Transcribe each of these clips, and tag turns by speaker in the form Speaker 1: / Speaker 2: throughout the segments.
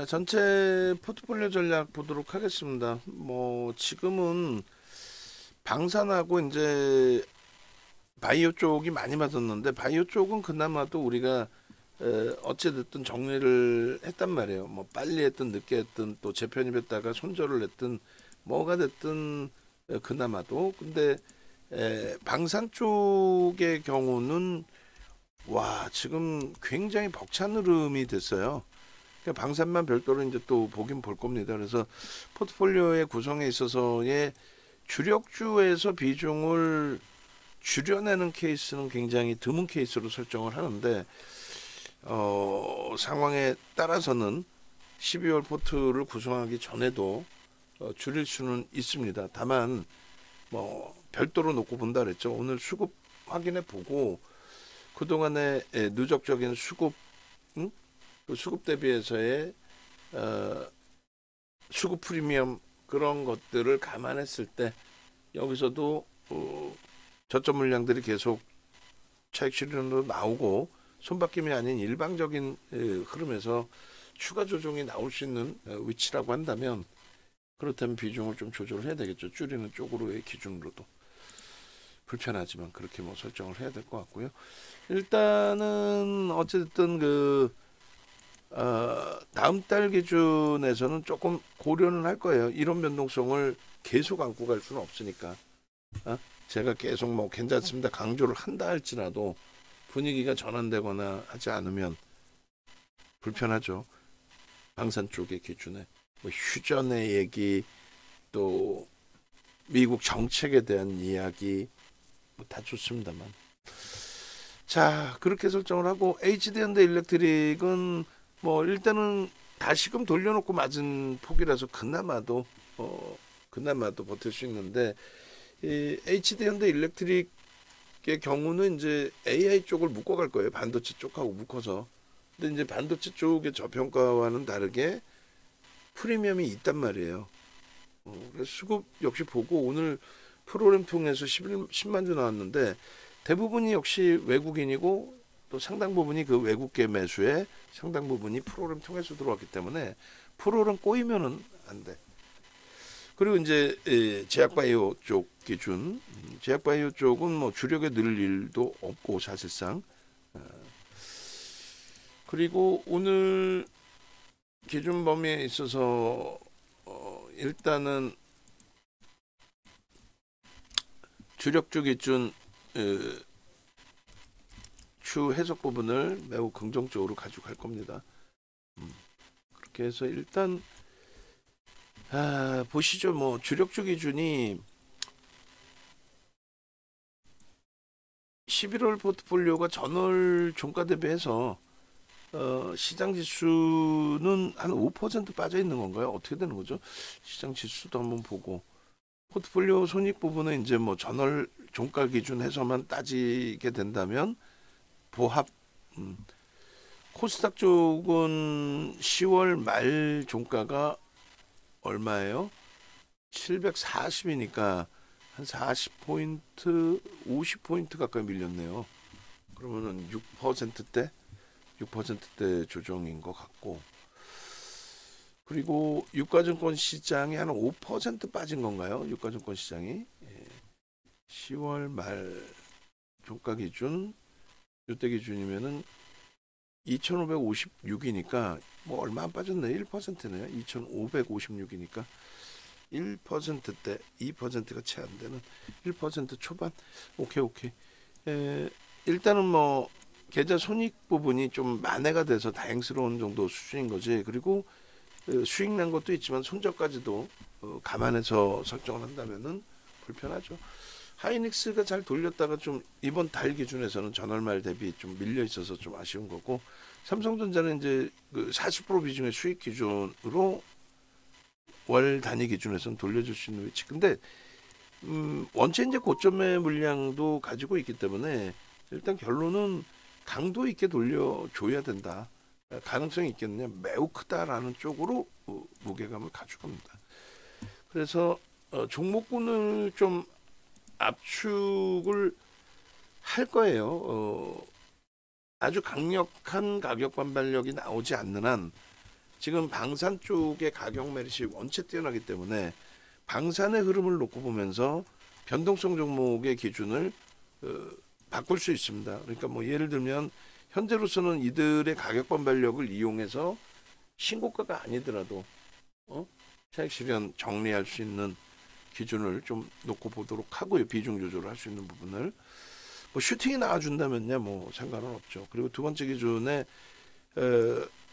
Speaker 1: 전체 포트폴리오 전략 보도록 하겠습니다. 뭐 지금은 방산하고 이제 바이오 쪽이 많이 맞았는데 바이오 쪽은 그나마도 우리가 어찌됐든 정리를 했단 말이에요. 뭐 빨리 했든 늦게 했든 또 재편입했다가 손절을 했든 뭐가 됐든 그나마도. 근데 방산 쪽의 경우는 와 지금 굉장히 벅찬 흐름이 됐어요. 그러니까 방산만 별도로 이제 또 보긴 볼 겁니다. 그래서 포트폴리오의 구성에 있어서의 주력주에서 비중을 줄여내는 케이스는 굉장히 드문 케이스로 설정을 하는데 상황에 따라서는 12월 포트를 구성하기 전에도 줄일 수는 있습니다. 다만 뭐 별도로 놓고 본다 그랬죠. 오늘 수급 확인해 보고 그동안의 누적적인 수급, 그 수급 대비해서의 수급 프리미엄 그런 것들을 감안했을 때 여기서도 저점 물량들이 계속 차익 실현으로 나오고 손바뀜이 아닌 일방적인 흐름에서 추가 조정이 나올 수 있는 위치라고 한다면 그렇다면 비중을 좀 조절을 해야 되겠죠. 줄이는 쪽으로의 기준으로도 불편하지만 그렇게 뭐 설정을 해야 될 것 같고요. 일단은 어쨌든 다음 달 기준에서는 조금 고려는 할 거예요. 이런 변동성을 계속 안고 갈 수는 없으니까. 제가 계속 뭐 괜찮습니다 강조를 한다 할지라도 분위기가 전환되거나 하지 않으면 불편하죠. 방산 쪽의 기준에 뭐 휴전의 얘기 또 미국 정책에 대한 이야기 뭐 다 좋습니다만 자 그렇게 설정을 하고 HD현대 일렉트릭은 뭐 일단은 다시금 돌려놓고 맞은 폭이라서 그나마도 버틸 수 있는데 이 HD현대 일렉트릭의 경우는 이제 AI 쪽을 묶어갈 거예요. 반도체 쪽하고 묶어서. 근데 이제 반도체 쪽의 저평가와는 다르게 프리미엄이 있단 말이에요. 그래서 수급 역시 보고 오늘 프로그램 통해서 10만 주 나왔는데 대부분이 역시 외국인이고 또 상당 부분이 그 외국계 매수에 상당 부분이 프로그램 통해서 들어왔기 때문에 프로그램 꼬이면은 안 돼. 그리고 이제 제약바이오 쪽 기준, 제약바이오 쪽은 뭐 주력에 늘 일도 없고 사실상. 그리고 오늘 기준 범위에 있어서 일단은 주력주 기준 추 해석 부분을 매우 긍정적으로 가지고 갈 겁니다. 그렇게 해서 일단 보시죠. 뭐 주력주 기준이 11월 포트폴리오가 전월 종가 대비해서 시장 지수는 한 5% 빠져 있는 건가요? 어떻게 되는 거죠? 시장 지수도 한번 보고 포트폴리오 손익 부분은 이제 뭐 전월 종가 기준 해서만 따지게 된다면 보합 코스닥 쪽은 10월 말 종가가 얼마예요? 740이니까 한 40포인트, 50포인트 가까이 밀렸네요. 그러면은 6%대 조정인 것 같고. 그리고 유가증권 시장이 한 5% 빠진 건가요? 유가증권 시장이 10월 말 종가 기준, 이때 기준이면은 2,556이니까 뭐 얼마 안 빠졌네. 1%네요. 2,556이니까 1%대 2%가 채 안 되는 1% 초반. 오케이. 일단은 뭐 계좌 손익 부분이 좀 만회가 돼서 다행스러운 정도 수준인 거지. 그리고 수익 난 것도 있지만 손절까지도 감안해서 설정을 한다면은 불편하죠. 하이닉스가 잘 돌렸다가 좀 이번 달 기준에서는 전월 말 대비 좀 밀려 있어서 좀 아쉬운 거고, 삼성전자는 이제 그 40% 비중의 수익 기준으로 월 단위 기준에서는 돌려줄 수 있는 위치. 근데 원체 이제 고점의 물량도 가지고 있기 때문에 일단 결론은 강도 있게 돌려줘야 된다. 가능성이 있겠느냐? 매우 크다라는 쪽으로 무게감을 가져갑니다. 그래서 종목군을 좀 압축을 할 거예요. 아주 강력한 가격 반발력이 나오지 않는 한 지금 방산 쪽의 가격 매릿이 원체 뛰어나기 때문에 방산의 흐름을 놓고 보면서 변동성 종목의 기준을 바꿀 수 있습니다. 그러니까 뭐 예를 들면 현재로서는 이들의 가격 반발력을 이용해서 신고가가 아니더라도 차익 실현 정리할 수 있는 기준을 좀 놓고 보도록 하고요. 비중 조절을 할 수 있는 부분을 뭐 슈팅이 나와준다면요 뭐 상관은 없죠. 그리고 두 번째 기준에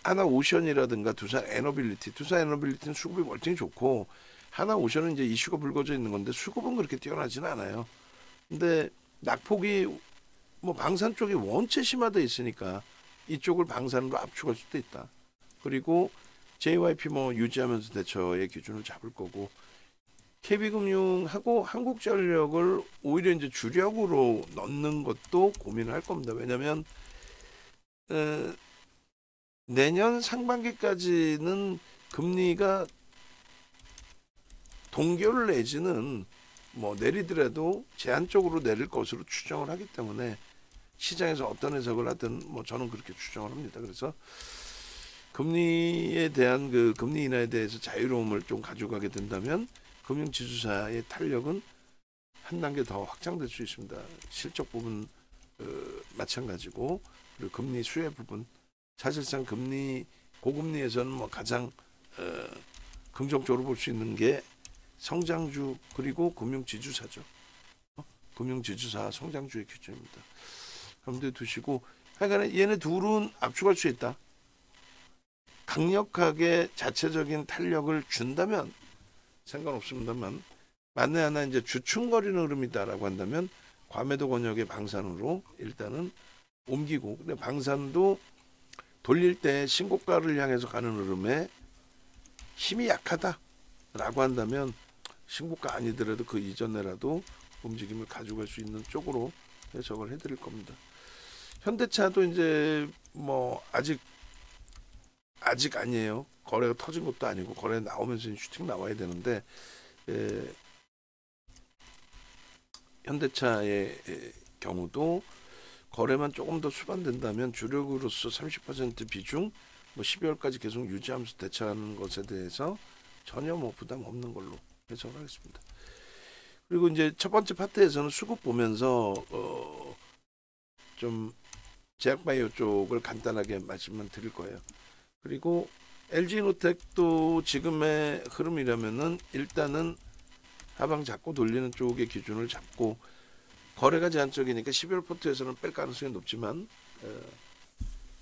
Speaker 1: 하나오션이라든가 두산에너빌리티는 수급이 멀쩡히 좋고 하나오션은 이제 이슈가 불거져 있는 건데 수급은 그렇게 뛰어나지는 않아요. 근데 낙폭이 뭐 방산 쪽이 원체 심화돼 있으니까 이쪽을 방산으로 압축할 수도 있다. 그리고 JYP 뭐 유지하면서 대처의 기준을 잡을 거고 KB금융하고 한국전력을 오히려 이제 주력으로 넣는 것도 고민을 할 겁니다. 왜냐하면 내년 상반기까지는 금리가 동결 내지는 뭐 내리더라도 제한적으로 내릴 것으로 추정을 하기 때문에 시장에서 어떤 해석을 하든 뭐 저는 그렇게 추정을 합니다. 그래서 금리에 대한 그 금리 인하에 대해서 자유로움을 좀 가져가게 된다면 금융지주사의 탄력은 한 단계 더 확장될 수 있습니다. 실적 부분 마찬가지고 그리고 금리 수혜 부분 사실상 금리 고금리에서는 뭐 가장 긍정적으로 볼 수 있는 게 성장주 그리고 금융지주사죠. 금융지주사 성장주의 기준입니다. 그런데 두시고 하여간 얘네 둘은 압축할 수 있다. 강력하게 자체적인 탄력을 준다면 상관없습니다만 만에 하나 이제 주춤거리는 흐름이다라고 한다면 과매도 권역의 방산으로 일단은 옮기고 근데 방산도 돌릴 때 신고가를 향해서 가는 흐름에 힘이 약하다라고 한다면 신고가 아니더라도 그 이전에라도 움직임을 가져갈 수 있는 쪽으로 해석을 해드릴 겁니다. 현대차도 이제 뭐 아직 아니에요. 거래가 터진 것도 아니고 거래 나오면서 슈팅 나와야 되는데 현대차의 경우도 거래만 조금 더 수반된다면 주력으로서 30% 비중 뭐 12월까지 계속 유지하면서 대처하는 것에 대해서 전혀 뭐 부담 없는 걸로 해석을 하겠습니다. 그리고 이제 첫 번째 파트에서는 수급 보면서 좀 제약바이오 쪽을 간단하게 말씀만 드릴 거예요. 그리고 LG노텍도 지금의 흐름이라면은 일단은 하방 잡고 돌리는 쪽의 기준을 잡고 거래가 제한적이니까 12월 포트에서는 뺄 가능성이 높지만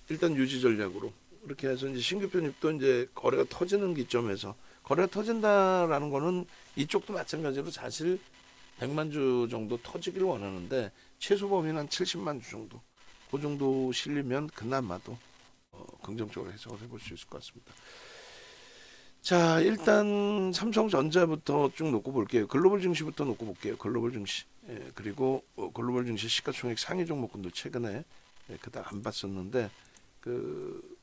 Speaker 1: 일단 유지 전략으로 이렇게 해서 이제 신규 편입도 이제 거래가 터지는 기점에서 거래가 터진다라는 거는 이쪽도 마찬가지로 사실 100만 주 정도 터지기를 원하는데 최소 범위는 한 70만 주 정도 그 정도 실리면 그나마도 긍정적으로 해석을 해볼 수 있을 것 같습니다. 자 일단 삼성전자부터 쭉 놓고 볼게요. 글로벌 증시부터 놓고 볼게요. 글로벌 증시 그리고 글로벌 증시 시가총액 상위 종목군도 최근에 그닥 안 봤었는데 그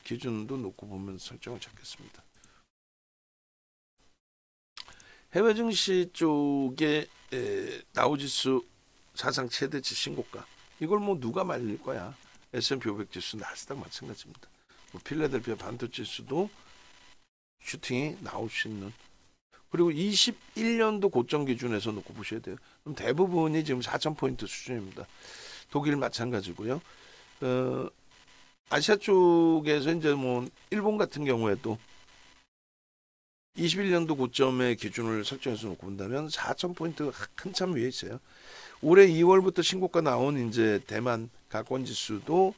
Speaker 1: 기준도 놓고 보면서 설정을 잡겠습니다. 해외 증시 쪽에 다우지수 사상 최대치 신고가 이걸 뭐 누가 말릴 거야. S&P 500 지수 나스닥 마찬가지입니다. 뭐 필라델피아 반도체 지수도 슈팅이 나올 수 있는 그리고 21년도 고점 기준에서 놓고 보셔야 돼요. 그럼 대부분이 지금 4,000포인트 수준입니다. 독일 마찬가지고요. 아시아 쪽에서 이제 뭐 일본 같은 경우에도 21년도 고점의 기준을 설정해서 놓고 본다면 4,000포인트 한참 위에 있어요. 올해 2월부터 신고가 나온 이제 대만 가권 지수도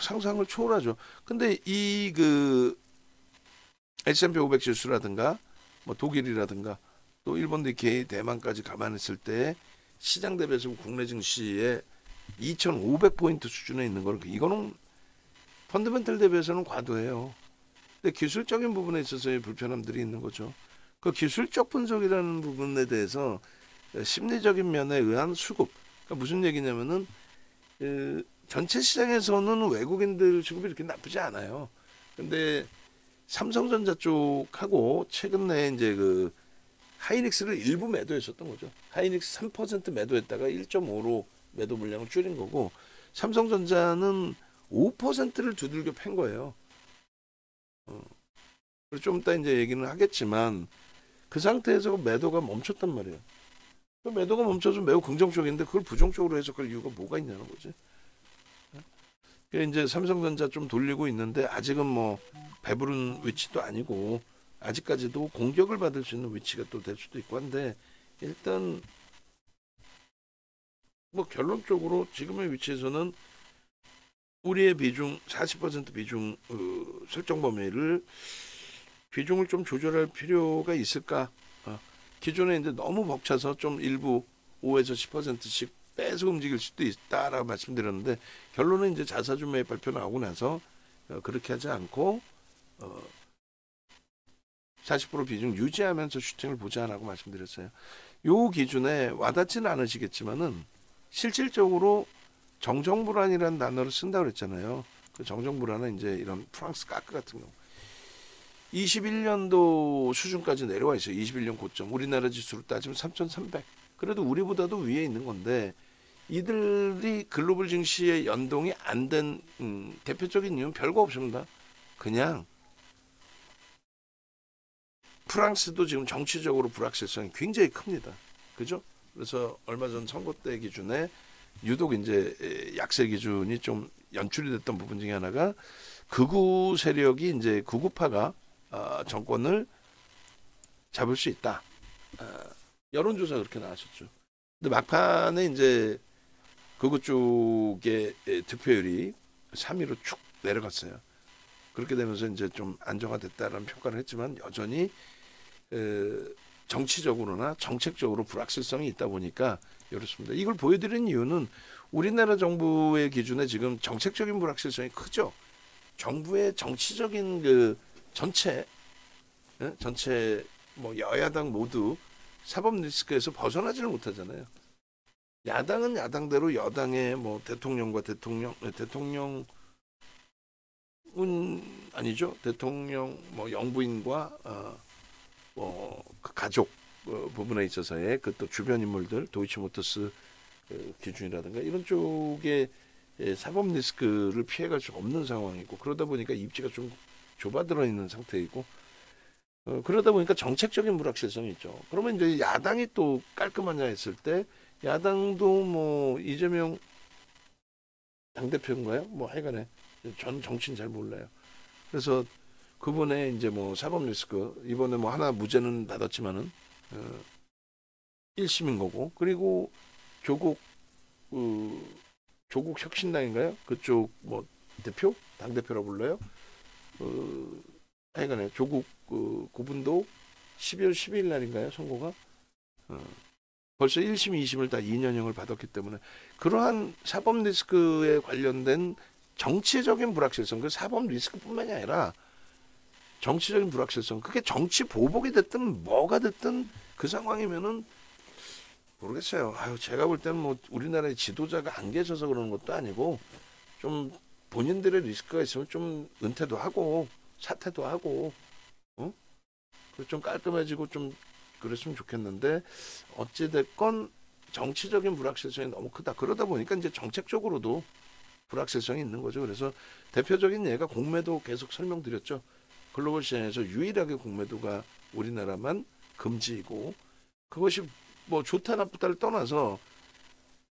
Speaker 1: 상상을 초월하죠. 근데 이 그 S&P 500 지수라든가 뭐 독일이라든가 또 일본도 이렇게 대만까지 감안했을 때 시장 대비해서 국내 증시에 2,500포인트 수준에 있는 거는 이거는 펀더멘털 대비해서는 과도해요. 근데 기술적인 부분에 있어서의 불편함들이 있는 거죠. 그 기술적 분석이라는 부분에 대해서 심리적인 면에 의한 수급. 그러니까 무슨 얘기냐면은 전체 시장에서는 외국인들 수급이 이렇게 나쁘지 않아요. 근데 삼성전자 쪽하고 최근에 이제 그 하이닉스를 일부 매도했었던 거죠. 하이닉스 3% 매도했다가 1.5로 매도 물량을 줄인 거고 삼성전자는 5%를 두들겨 팬 거예요. 그리고 좀 이따 이제 얘기는 하겠지만 그 상태에서 매도가 멈췄단 말이에요. 그 매도가 멈춰서 매우 긍정적인데 그걸 부정적으로 해석할 이유가 뭐가 있냐는 거지. 이제 삼성전자 좀 돌리고 있는데 아직은 뭐 배부른 위치도 아니고 아직까지도 공격을 받을 수 있는 위치가 또 될 수도 있고 한데 일단 뭐 결론적으로 지금의 위치에서는 우리의 비중 40% 비중 설정 범위를 비중을 좀 조절할 필요가 있을까? 기존에 이제 너무 벅차서 좀 일부 5에서 10%씩 빼서 움직일 수도 있다라고 말씀드렸는데 결론은 이제 자사주 매입 발표 나오고 나서 그렇게 하지 않고 40% 비중 유지하면서 슈팅을 보자라고 말씀드렸어요. 요 기준에 와닿지는 않으시겠지만은 실질적으로 정정불안이라는 단어를 쓴다고 그랬잖아요. 그 정정불안은 이제 이런 프랑스 까크 같은 경우 21년도 수준까지 내려와 있어요. 21년 고점. 우리나라 지수로 따지면 3,300. 그래도 우리보다도 위에 있는 건데 이들이 글로벌 증시에 연동이 안 된 대표적인 이유는 별거 없습니다. 그냥 프랑스도 지금 정치적으로 불확실성이 굉장히 큽니다. 그죠? 그래서 얼마 전 선거 때 기준에 유독 이제 약세 기준이 좀 연출이 됐던 부분 중에 하나가 극우 세력이 이제 극우파가 정권을 잡을 수 있다. 여론조사 그렇게 나왔었죠. 근데 막판에 이제 극우 쪽의 득표율이 3위로 축 내려갔어요. 그렇게 되면서 이제 좀 안정화됐다라는 평가를 했지만 여전히 정치적으로나 정책적으로 불확실성이 있다 보니까 이렇습니다. 이걸 보여드리는 이유는 우리나라 정부의 기준에 지금 정책적인 불확실성이 크죠. 정부의 정치적인 그 전체 뭐 여야당 모두 사법 리스크에서 벗어나지를 못하잖아요. 야당은 야당대로 여당의 뭐 대통령과 대통령은 아니죠. 대통령 뭐 영부인과 그 가족 부분에 있어서의 그 또 주변 인물들 도이치모터스 기준이라든가 이런 쪽에 사법 리스크를 피해갈 수 없는 상황이고 그러다 보니까 입지가 좀 좁아들어 있는 상태이고 그러다 보니까 정책적인 불확실성이 있죠. 그러면 이제 야당이 또 깔끔하냐 했을 때 야당도 뭐 이재명 당대표인가요? 뭐 하여간에 전 정치는 잘 몰라요. 그래서 그분의 이제 뭐 사법 리스크 이번에 뭐 하나 무죄는 받았지만은 1심인 거고 그리고 조국 조국 혁신당인가요? 그쪽 뭐 대표 당대표라고 불러요. 하여간에 조국 그분도 12월 12일 날인가요? 선고가 벌써 1심, 2심을 다 2년형을 받았기 때문에 그러한 사법 리스크에 관련된 정치적인 불확실성, 그 사법 리스크뿐만이 아니라 정치적인 불확실성, 그게 정치 보복이 됐든 뭐가 됐든 그 상황이면은 모르겠어요. 제가 볼 때는 뭐 우리나라의 지도자가 안 계셔서 그러는 것도 아니고 좀 본인들의 리스크가 있으면 좀 은퇴도 하고 사퇴도 하고 좀 깔끔해지고 좀 그랬으면 좋겠는데 어찌됐건 정치적인 불확실성이 너무 크다. 그러다 보니까 이제 정책적으로도 불확실성이 있는 거죠. 그래서 대표적인 예가 공매도 계속 설명드렸죠. 글로벌 시장에서 유일하게 공매도가 우리나라만 금지이고 그것이 뭐 좋다 나쁘다를 떠나서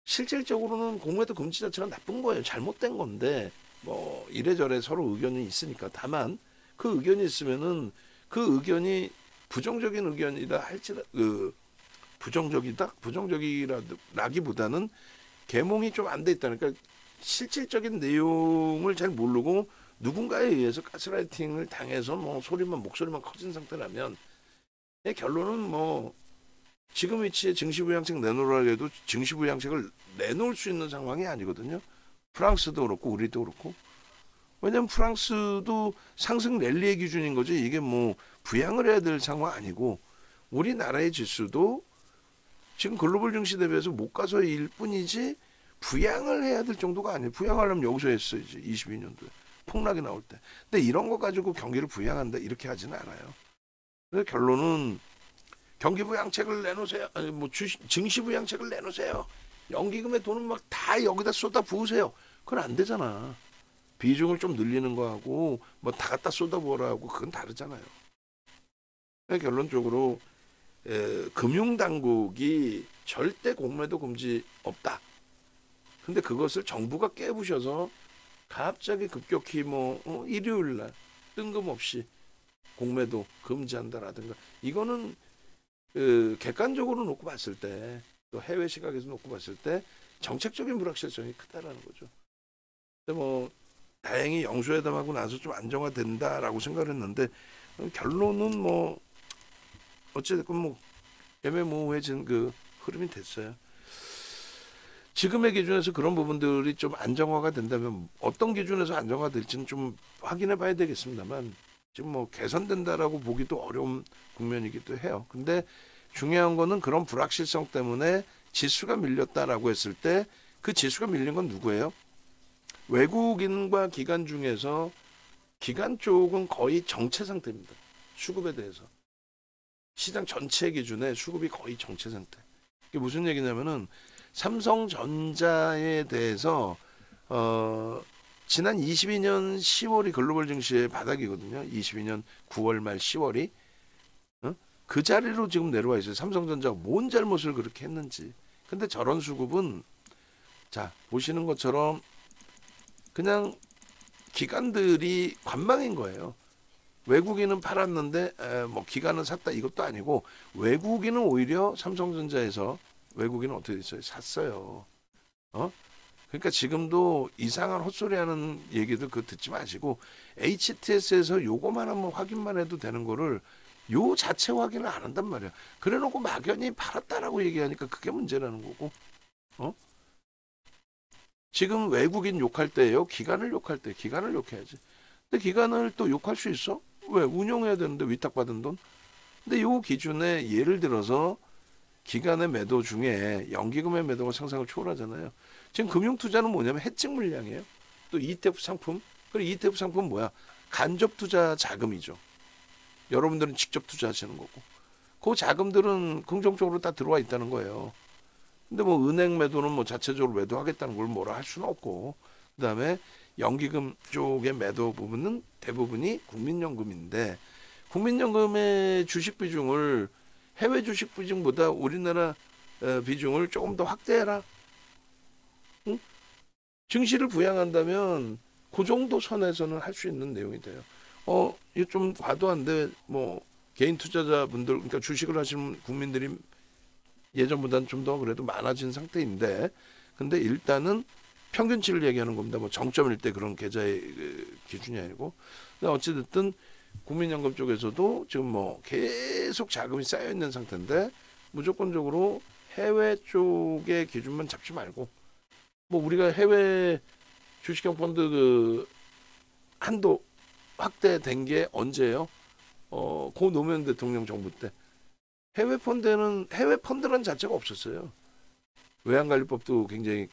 Speaker 1: 실질적으로는 공매도 금지 자체가 나쁜 거예요. 잘못된 건데 뭐 이래저래 서로 의견이 있으니까 다만 그 의견이 있으면은 그 의견이 부정적인 의견이다 할지라 부정적이라기보다는 계몽이 좀 안 돼 있다니까 그러니까 실질적인 내용을 잘 모르고 누군가에 의해서 가스라이팅을 당해서 뭐 목소리만 커진 상태라면 결론은 뭐 지금 위치에 증시부양책 내놓으라 해도 증시부양책을 내놓을 수 있는 상황이 아니거든요. 프랑스도 그렇고 우리도 그렇고 왜냐면 프랑스도 상승 랠리의 기준인 거죠. 이게 뭐 부양을 해야 될 상황 아니고 우리나라의 지수도 지금 글로벌 증시 대비해서 못 가서일 뿐이지 부양을 해야 될 정도가 아니에요. 부양하려면 여기서 했어야지. 22년도에 폭락이 나올 때. 근데 이런 거 가지고 경기를 부양한다 이렇게 하지는 않아요. 그래서 결론은 경기 부양책을 내놓으세요. 아니 뭐 증시 부양책을 내놓으세요. 연기금의 돈은 막 다 여기다 쏟아 부으세요. 그건 안 되잖아. 비중을 좀 늘리는 거하고 뭐 다 갖다 쏟아부어라고 그건 다르잖아요. 그러니까 결론적으로 금융당국이 절대 공매도 금지 없다. 근데 그것을 정부가 깨부셔서 갑자기 급격히 뭐 일요일 날 뜬금없이 공매도 금지한다라든가 이거는 객관적으로 놓고 봤을 때 또 해외 시각에서 놓고 봤을 때 정책적인 불확실성이 크다라는 거죠. 근데 뭐 다행히 영수회담하고 나서 좀 안정화된다라고 생각을 했는데 결론은 뭐 어찌됐건 뭐 애매모호해진 그 흐름이 됐어요. 지금의 기준에서 그런 부분들이 좀 안정화가 된다면 어떤 기준에서 안정화가 될지는 좀 확인해 봐야 되겠습니다만 지금 뭐 개선된다라고 보기도 어려운 국면이기도 해요. 근데 중요한 거는 그런 불확실성 때문에 지수가 밀렸다라고 했을 때 그 지수가 밀린 건 누구예요? 외국인과 기관 중에서 기관 쪽은 거의 정체 상태입니다. 수급에 대해서. 시장 전체 기준에 수급이 거의 정체 상태. 이게 무슨 얘기냐면은 삼성전자에 대해서 지난 22년 10월이 글로벌 증시의 바닥이거든요. 22년 9월 말 10월이 그 자리로 지금 내려와 있어요. 삼성전자가 뭔 잘못을 그렇게 했는지. 근데 저런 수급은 자 보시는 것처럼 그냥 기관들이 관망인 거예요. 외국인은 팔았는데 뭐 기관은 샀다 이것도 아니고 외국인은 오히려 삼성전자에서 외국인은 어떻게 됐어요? 샀어요. 그러니까 지금도 이상한 헛소리하는 얘기들 그거 듣지 마시고 HTS에서 요거만 한번 확인만 해도 되는 거를 요 자체 확인을 안 한단 말이야. 그래놓고 막연히 팔았다라고 얘기하니까 그게 문제라는 거고. 지금 외국인 욕할 때예요. 기관을 욕할 때 기관을 욕해야지. 근데 기관을 또 욕할 수 있어? 왜? 운영해야 되는데 위탁받은 돈. 근데 요 기준에 예를 들어서 기관의 매도 중에 연기금의 매도가 상상을 초월하잖아요. 지금 금융투자는 뭐냐면 해칭 물량이에요. 또 ETF 상품. 그리고 ETF 상품은 뭐야? 간접 투자 자금이죠. 여러분들은 직접 투자하시는 거고. 그 자금들은 긍정적으로 다 들어와 있다는 거예요. 근데 뭐 은행 매도는 뭐 자체적으로 매도하겠다는 걸 뭐라 할 수는 없고. 그다음에 연기금 쪽의 매도 부분은 대부분이 국민연금인데 국민연금의 주식 비중을 해외 주식 비중보다 우리나라 비중을 조금 더 확대해라. 응? 증시를 부양한다면 그 정도 선에서는 할 수 있는 내용이 돼요. 이거 좀 과도한데 뭐 개인 투자자분들 그러니까 주식을 하시는 국민들이 예전보다는 좀 더 그래도 많아진 상태인데 근데 일단은 평균치를 얘기하는 겁니다. 뭐 정점일 때 그런 계좌의 기준이 아니고. 근데 어찌됐든 국민연금 쪽에서도 지금 뭐 계속 자금이 쌓여 있는 상태인데 무조건적으로 해외 쪽의 기준만 잡지 말고 뭐 우리가 해외 주식형 펀드 그 한도 확대된 게 언제예요? 고 노무현 대통령 정부 때 해외 펀드라는 자체가 없었어요. 외환관리법도 굉장히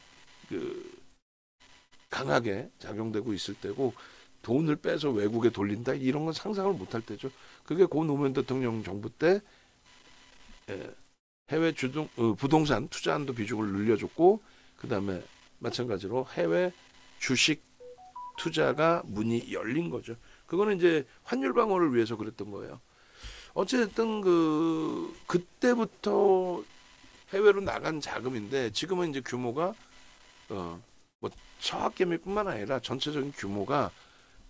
Speaker 1: 강하게 작용되고 있을 때고 돈을 빼서 외국에 돌린다 이런 건 상상을 못할 때죠. 그게 고 노무현 대통령 정부 때 해외 부동산 투자 한도 비중을 늘려줬고 그다음에 마찬가지로 해외 주식 투자가 문이 열린 거죠. 그거는 이제 환율 방어를 위해서 그랬던 거예요. 어쨌든 그때부터 해외로 나간 자금인데 지금은 이제 규모가 뭐 서학개미뿐만 아니라 전체적인 규모가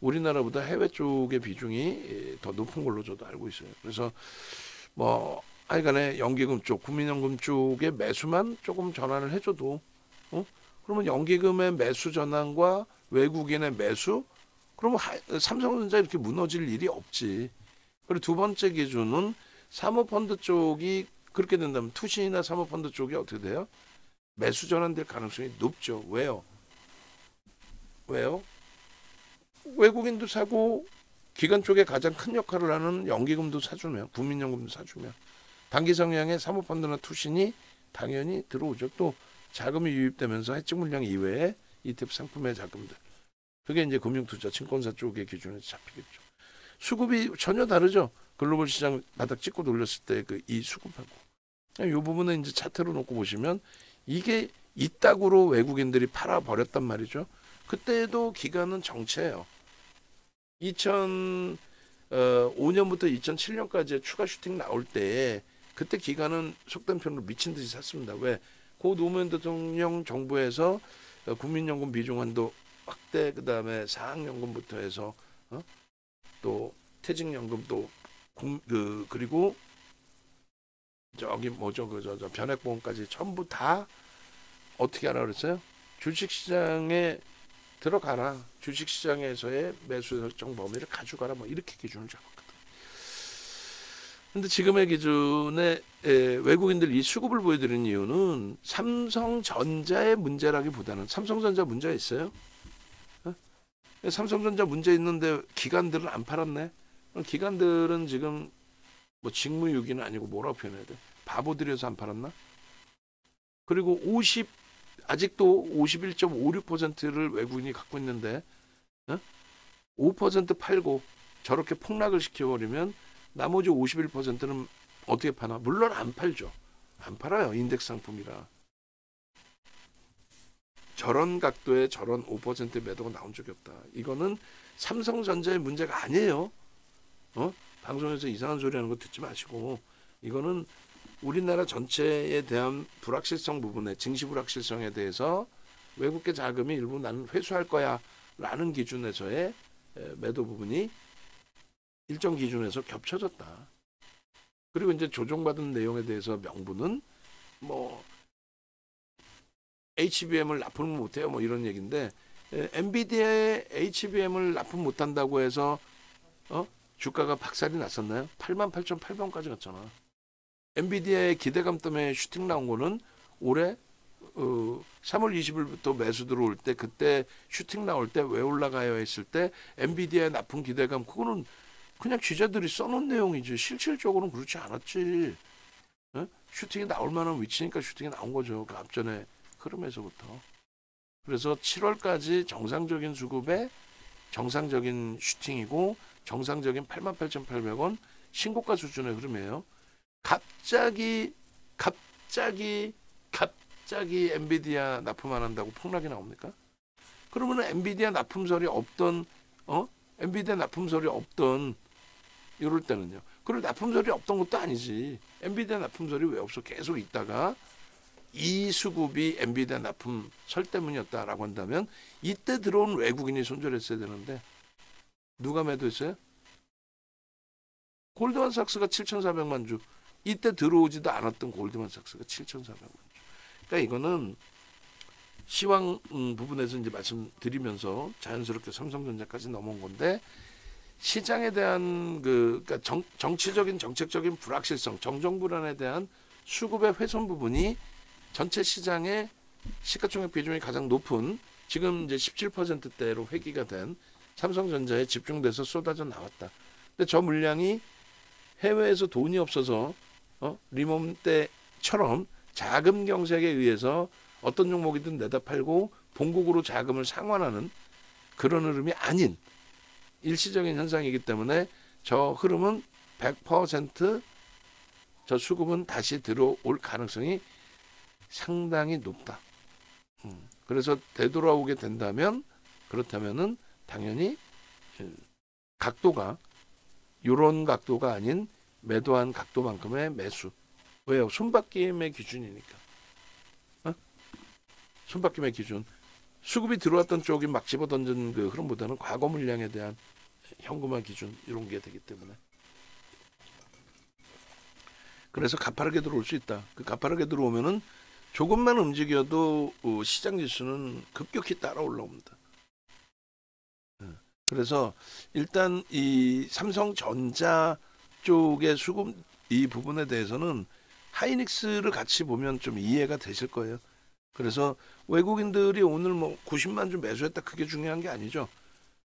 Speaker 1: 우리나라보다 해외 쪽의 비중이 더 높은 걸로 저도 알고 있어요. 그래서 뭐 하여간에 연기금 쪽, 국민연금 쪽의 매수만 조금 전환을 해줘도 그러면 연기금의 매수 전환과 외국인의 매수 그러면 삼성전자 이렇게 무너질 일이 없지. 그리고 두 번째 기준은 사모펀드 쪽이 그렇게 된다면 투신이나 사모펀드 쪽이 어떻게 돼요? 매수 전환될 가능성이 높죠. 왜요? 외국인도 사고 기관 쪽에 가장 큰 역할을 하는 연기금도 사주면 국민연금도 사주면 단기 성향의 사모펀드나 투신이 당연히 들어오죠. 또 자금이 유입되면서 해칭 물량 이외에 ETF 상품의 자금들 그게 이제 금융투자 증권사 쪽의 기준에 잡히겠죠. 수급이 전혀 다르죠. 글로벌 시장 바닥 찍고 돌렸을 때 이 수급하고 이 부분은 이제 차트로 놓고 보시면 이게 이따구로 외국인들이 팔아 버렸단 말이죠. 그때도 기간은 정체예요. 2005년부터 2007년까지 추가 슈팅 나올 때 그때 기간은 속된 편으로 미친 듯이 샀습니다. 왜? 고 노무현 대통령 정부에서 국민연금 비중 한도 확대, 그다음에 사학연금부터 해서 또 퇴직연금 또 그리고 저기 뭐죠 저 변액보험까지 전부 다 어떻게 하라 그랬어요? 주식시장에 들어가라. 주식시장에서의 매수 설정 범위를 가져가라. 뭐 이렇게 기준을 잡았거든. 근데 지금의 기준에 외국인들 이 수급을 보여드리는 이유는 삼성전자의 문제라기보다는 삼성전자 문제가 있어요. 삼성전자 문제 있는데 기관들은 안 팔았네. 기관들은 지금 뭐 직무유기는 아니고 뭐라고 표현해야 돼? 바보들이어서 안 팔았나? 그리고 아직도 51.56%를 외국인이 갖고 있는데 5% 팔고 저렇게 폭락을 시켜버리면 나머지 51%는 어떻게 파나? 물론 안 팔죠. 안 팔아요. 인덱스 상품이라. 저런 각도에 저런 5% 매도가 나온 적이 없다. 이거는 삼성전자의 문제가 아니에요. 방송에서 이상한 소리 하는 거 듣지 마시고, 이거는 우리나라 전체에 대한 불확실성 부분에, 증시 불확실성에 대해서 외국계 자금이 일부 나는 회수할 거야 라는 기준에서의 매도 부분이 일정 기준에서 겹쳐졌다. 그리고 이제 조정받은 내용에 대해서 명분은 뭐 HBM을 납품을 못해요 뭐 이런 얘기인데, 엔비디아의 HBM을 납품 못한다고 해서 주가가 박살이 났었나요? 88,800원까지 갔잖아. 엔비디아의 기대감 때문에 슈팅 나온 거는 올해 3월 20일부터 매수 들어올 때, 그때 슈팅 나올 때 왜 올라가요 했을 때 엔비디아 납품 기대감, 그거는 그냥 기자들이 써놓은 내용이지 실질적으로는 그렇지 않았지. 슈팅이 나올 만한 위치니까 슈팅이 나온 거죠. 그 앞전에 흐름에서부터. 그래서 7월까지 정상적인 수급에 정상적인 슈팅이고 정상적인 88,800원 신고가 수준의 흐름이에요. 갑자기 엔비디아 납품 안 한다고 폭락이 나옵니까? 그러면 엔비디아 납품설이 없던 이럴 때는요. 그리고 납품설이 없던 것도 아니지. 엔비디아 납품설이 왜 없어? 계속 있다가 이 수급이 엔비디아 납품설 때문이었다라고 한다면 이때 들어온 외국인이 손절했어야 되는데 누가 매도했어요? 골드만삭스가 7,400만 주. 이때 들어오지도 않았던 골드만삭스가 7,400만 주. 그러니까 이거는 시황 부분에서 이제 말씀드리면서 자연스럽게 삼성전자까지 넘어온 건데, 시장에 대한 그러니까 정치적인 정책적인 불확실성, 정정불안에 대한 수급의 훼손 부분이 전체 시장의 시가총액 비중이 가장 높은 지금 이제 17%대로 회귀가 된 삼성전자에 집중돼서 쏟아져 나왔다. 근데 저 물량이 해외에서 돈이 없어서 리몬 때처럼 자금 경색에 의해서 어떤 종목이든 내다 팔고 본국으로 자금을 상환하는 그런 흐름이 아닌 일시적인 현상이기 때문에 저 흐름은 100% 저 수급은 다시 들어올 가능성이 상당히 높다. 그래서 되돌아오게 된다면, 그렇다면은 당연히 각도가 이런 각도가 아닌 매도한 각도만큼의 매수. 왜요? 손바뀜의 기준이니까. 손바뀜의 기준. 수급이 들어왔던 쪽이 막 집어던진 그 흐름보다는 과거 물량에 대한 현금화 기준, 이런 게 되기 때문에. 그래서 가파르게 들어올 수 있다. 그 가파르게 들어오면은 조금만 움직여도 시장 지수는 급격히 따라 올라옵니다. 그래서 일단 이 삼성전자 쪽의 수급 이 부분에 대해서는 하이닉스를 같이 보면 좀 이해가 되실 거예요. 그래서 외국인들이 오늘 뭐 90만 주 매수했다, 그게 중요한 게 아니죠.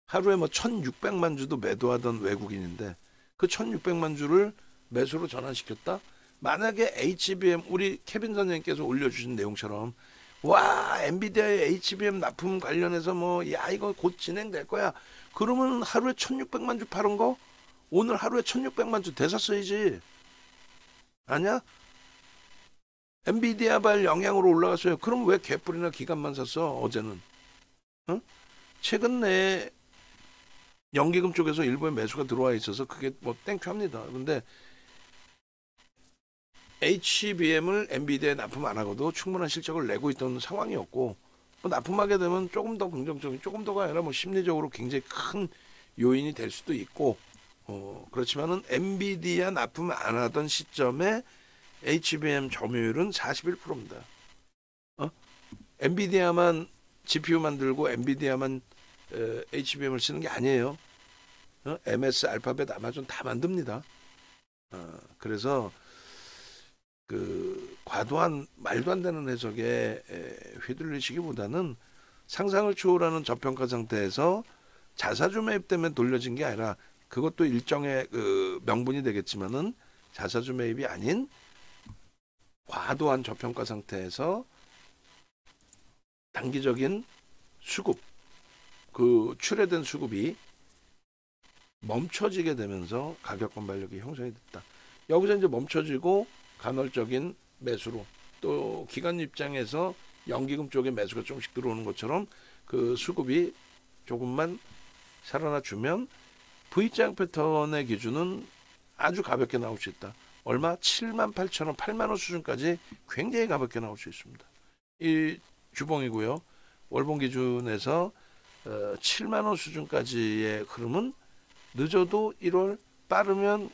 Speaker 1: 하루에 뭐 1,600만 주도 매도하던 외국인인데 그 1,600만 주를 매수로 전환시켰다. 만약에 HBM, 우리 케빈 선생님께서 올려주신 내용처럼 와, 엔비디아의 HBM 납품 관련해서 뭐 야 이거 곧 진행될 거야. 그러면 하루에 1,600만 주 파는 거 오늘 하루에 1,600만 주 되었어야지. 아니야? 엔비디아 발 영향으로 올라갔어요. 그럼 왜 개뿔이나 기관만 샀어 어제는? 최근 내에 연기금 쪽에서 일부의 매수가 들어와 있어서 그게 뭐 땡큐합니다. 근데 HBM을 엔비디아에 납품 안 하고도 충분한 실적을 내고 있던 상황이었고, 뭐 납품하게 되면 조금 더 긍정적인, 조금 더가 아니라 뭐 심리적으로 굉장히 큰 요인이 될 수도 있고, 그렇지만은 엔비디아 납품 안 하던 시점에 HBM 점유율은 41%입니다. 엔비디아만 GPU 만들고 엔비디아만 HBM을 쓰는 게 아니에요. MS, 알파벳, 아마존 다 만듭니다. 그래서 그 과도한 말도 안 되는 해석에 휘둘리시기보다는 상상을 초월하는 저평가 상태에서 자사주 매입 때문에 돌려진 게 아니라, 그것도 일정의 그 명분이 되겠지만은 자사주 매입이 아닌 과도한 저평가 상태에서 단기적인 수급, 그 출회된 수급이 멈춰지게 되면서 가격 반발력이 형성이 됐다. 여기서 이제 멈춰지고 간헐적인 매수로, 또 기관 입장에서 연기금 쪽에 매수가 조금씩 들어오는 것처럼 그 수급이 조금만 살아나 주면 V자 패턴의 기준은 아주 가볍게 나올 수 있다. 얼마? 78,000원, 8만원 수준까지 굉장히 가볍게 나올 수 있습니다. 이 주봉이고요. 월봉 기준에서 7만원 수준까지의 흐름은 늦어도 1월, 빠르면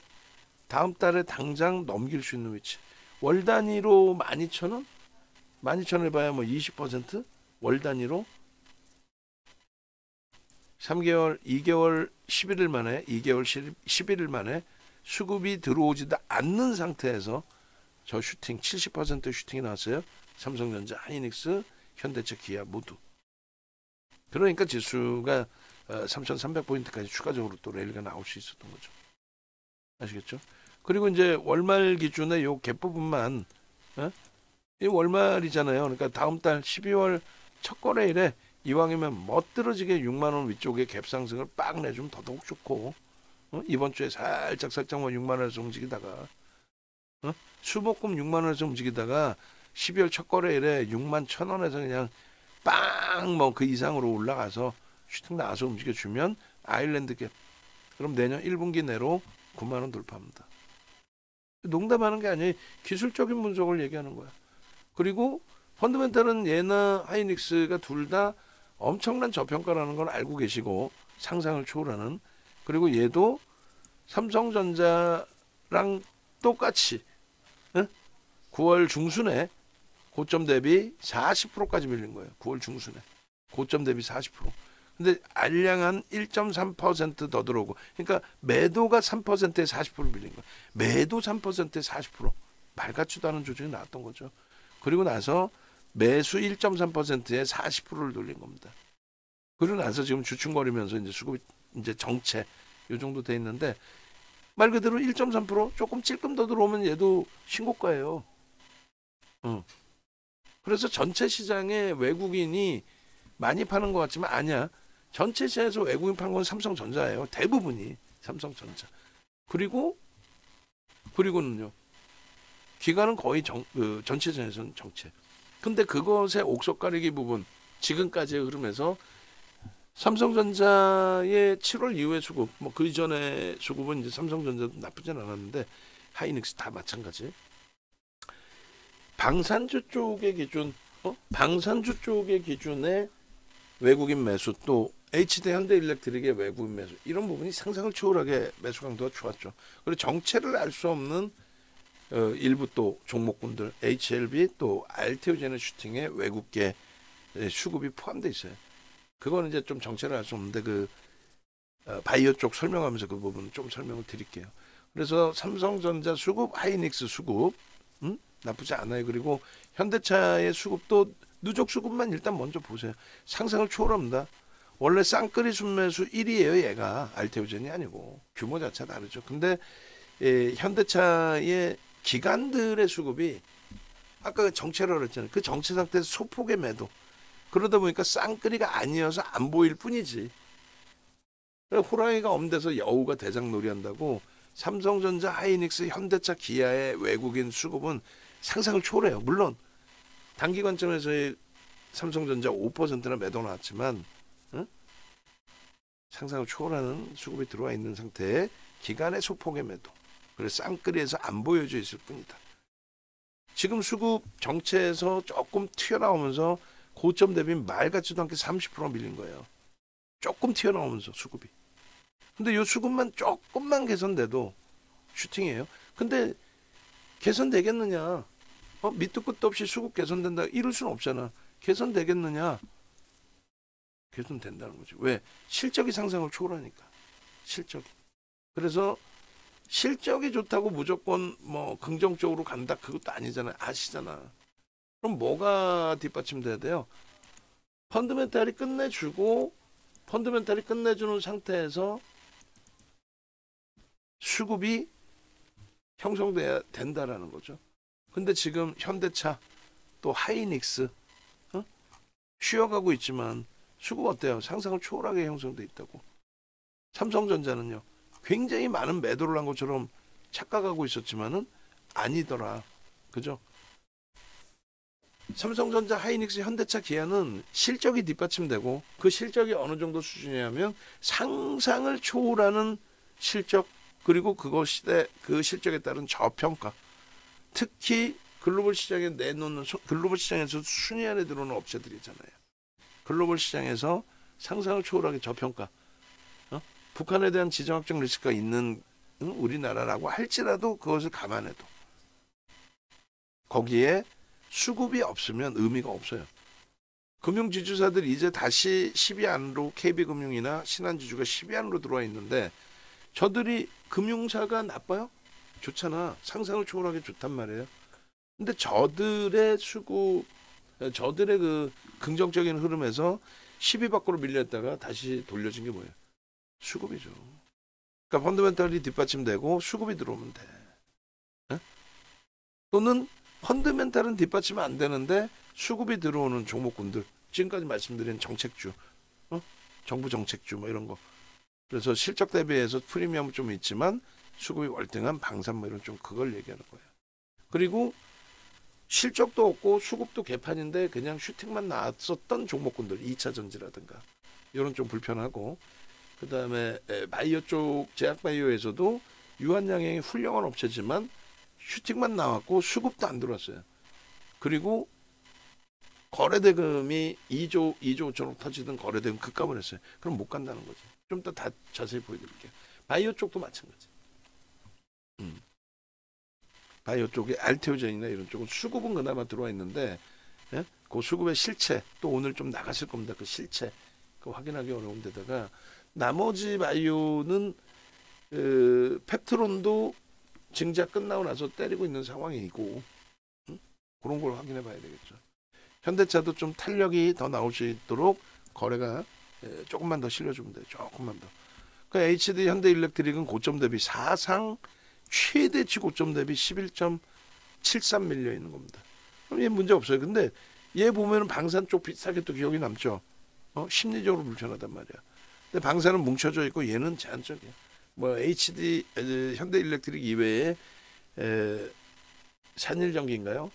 Speaker 1: 다음 달에 당장 넘길 수 있는 위치. 월 단위로 12,000원? 12,000원 해봐야 뭐 20%? 월 단위로 3개월, 2개월 11일 만에, 2개월 11일 만에 수급이 들어오지도 않는 상태에서 저 슈팅, 70% 슈팅이 나왔어요. 삼성전자, 하이닉스, 현대차, 기아 모두. 그러니까 지수가 3,300포인트까지 추가적으로 또 랠리가 나올 수 있었던 거죠. 아시겠죠? 그리고 이제 월말 기준에 요 갭 부분만, 이 월말이잖아요. 그러니까 다음 달 12월 첫 거래일에 이왕이면 멋들어지게 6만 원 위쪽에 갭 상승을 빡 내주면 더더욱 좋고, 이번 주에 살짝 뭐 6만 원에서 움직이다가, 수목금 6만 원에서 움직이다가 12월 첫 거래일에 6만 1,000원에서 그냥 빵 뭐 그 이상으로 올라가서 슈팅 나와서 움직여주면 아일랜드 갭, 그럼 내년 1분기 내로 9만 원 돌파합니다. 농담하는 게 아니에요. 기술적인 분석을 얘기하는 거야. 그리고 펀더멘탈은 얘나 하이닉스가 둘 다 엄청난 저평가라는 걸 알고 계시고, 상상을 초월하는, 그리고 얘도 삼성전자랑 똑같이 9월 중순에 고점 대비 40%까지 밀린 거예요. 9월 중순에 고점 대비 40%. 근데 알량한 1.3% 더 들어오고, 그러니까 매도가 3%에 40% 밀린 거예요. 매도 3%에 40%. 말 같지도 않은 조정이 나왔던 거죠. 그리고 나서 매수 1.3%에 40%를 돌린 겁니다. 그리고 나서 지금 주춤거리면서 이제 수급이 이제 정체 요 정도 돼 있는데, 말 그대로 1.3% 조금 찔끔 더 들어오면 얘도 신고가예요. 그래서 전체 시장에 외국인이 많이 파는 것 같지만 아니야. 전체 시장에서 외국인 파는 건 삼성전자예요. 대부분이 삼성전자. 그리고는요. 기관은 거의 전체 시장에서는 정체. 근데 그것의 옥석 가리기 부분, 지금까지의 흐름에서 삼성전자의 7월 이후의 수급, 뭐 그 이전의 수급은 이제 삼성전자도 나쁘진 않았는데 하이닉스 다 마찬가지. 방산주 쪽의 기준, 방산주 쪽의 기준의 외국인 매수, 또 HD 현대일렉트릭의 외국인 매수, 이런 부분이 상상을 초월하게 매수 강도가 좋았죠. 그리고 정체를 알 수 없는 일부 또 종목군들, HLB 또 알테오제네 슈팅의 외국계 수급이 포함되어 있어요. 그거는 이제 좀 정체를 알 수 없는데 그 바이오 쪽 설명하면서 그 부분 좀 설명을 드릴게요. 그래서 삼성전자 수급, 하이닉스 수급 나쁘지 않아요. 그리고 현대차의 수급도 누적 수급만 일단 먼저 보세요. 상상을 초월합니다. 원래 쌍끌이 순매수 1위예요. 얘가 알테오젠이 아니고 규모 자체가 다르죠. 근데 현대차의 기관들의 수급이 아까 정체라고 그랬잖아요. 그 정체 상태에서 소폭의 매도. 그러다 보니까 쌍끌이가 아니어서 안 보일 뿐이지. 호랑이가 엄대서 여우가 대장놀이 한다고 삼성전자, 하이닉스, 현대차, 기아의 외국인 수급은 상상을 초월해요. 물론 단기 관점에서의 삼성전자 5%나 매도 나왔지만 상상을 초월하는 수급이 들어와 있는 상태에 기간의 소폭의 매도. 그래서 쌍끌이에서 안 보여져 있을 뿐이다. 지금 수급 정체에서 조금 튀어나오면서 고점 대비 말 같지도 않게 30% 밀린 거예요. 조금 튀어나오면서 수급이. 근데 이 수급만 조금만 개선돼도 슈팅이에요. 근데 개선되겠느냐? 밑도 끝도 없이 수급 개선된다. 이럴 수는 없잖아. 개선되겠느냐? 개선된다는 거지. 왜? 실적이 상상을 초월하니까. 실적이. 그래서 실적이 좋다고 무조건 뭐 긍정적으로 간다. 그것도 아니잖아요. 아시잖아. 그럼 뭐가 뒷받침돼야 돼요? 펀드멘탈이 끝내주고 펀드멘탈이 끝내주는 상태에서 수급이 형성돼야 된다라는 거죠. 근데 지금 현대차 또 하이닉스 쉬어가고 있지만 수급 어때요? 상상을 초월하게 형성돼 있다고. 삼성전자는요. 굉장히 많은 매도를 한 것처럼 착각하고 있었지만은 아니더라. 그죠? 삼성전자, 하이닉스, 현대차, 기아는 실적이 뒷받침되고 그 실적이 어느 정도 수준이냐면 상상을 초월하는 실적 그리고 그것에 그 실적에 따른 저평가. 특히 글로벌 시장에 내놓는 글로벌 시장에서 순위 안에 들어오는 업체들이잖아요. 글로벌 시장에서 상상을 초월하게 저평가. 북한에 대한 지정학적 리스크가 있는 우리나라라고 할지라도 그것을 감안해도 거기에 수급이 없으면 의미가 없어요. 금융지주사들이 이제 다시 10위 안으로 KB금융이나 신한지주가 10위 안으로 들어와 있는데 저들이 금융사가 나빠요? 좋잖아. 상상을 초월하게 좋단 말이에요. 근데 저들의 수급, 저들의 그 긍정적인 흐름에서 10위 밖으로 밀렸다가 다시 돌려진 게 뭐예요? 수급이죠. 그러니까 펀드멘탈이 뒷받침되고 수급이 들어오면 돼. 에? 또는 펀드멘탈은 뒷받침 안 되는데 수급이 들어오는 종목군들. 지금까지 말씀드린 정책주, 정부 정책주 뭐 이런 거. 그래서 실적 대비해서 프리미엄은 좀 있지만 수급이 월등한 방산 뭐 이런 좀 그걸 얘기하는 거예요. 그리고 실적도 없고 수급도 개판인데 그냥 슈팅만 나왔었던 종목군들 2차 전지라든가 이런 좀 불편하고 그 다음에 바이오 쪽 제약바이오에서도 유한양행이 훌륭한 업체지만 슈팅만 나왔고 수급도 안 들어왔어요. 그리고 거래대금이 2조 5천억 터지던 거래대금 급감을 했어요. 그럼 못 간다는 거지. 좀 이따 다 자세히 보여드릴게요. 바이오 쪽도 마찬가지. 바이오 쪽에 알테오젠이나 이런 쪽은 수급은 그나마 들어와 있는데 예? 그 수급의 실체 또 오늘 좀 나갔을 겁니다. 그 실체 그 확인하기 어려운 데다가 나머지 바이오는 펩트론도 증자 끝나고 나서 때리고 있는 상황이고 그런 걸 확인해 봐야 되겠죠. 현대차도 좀 탄력이 더 나올 수 있도록 거래가 조금만 더 실려주면 돼요. 조금만 더. 그러니까 HD 현대일렉트릭은 고점 대비 사상 최대치 고점 대비 11.73 밀려 있는 겁니다. 그럼 얘 문제 없어요. 근데 얘 보면은 방산 쪽 비슷하게 또 기억이 남죠. 심리적으로 불편하단 말이야. 근데 방산은 뭉쳐져 있고 얘는 제한적이야. 뭐 HD 현대일렉트릭 이외에 산일전기인가요?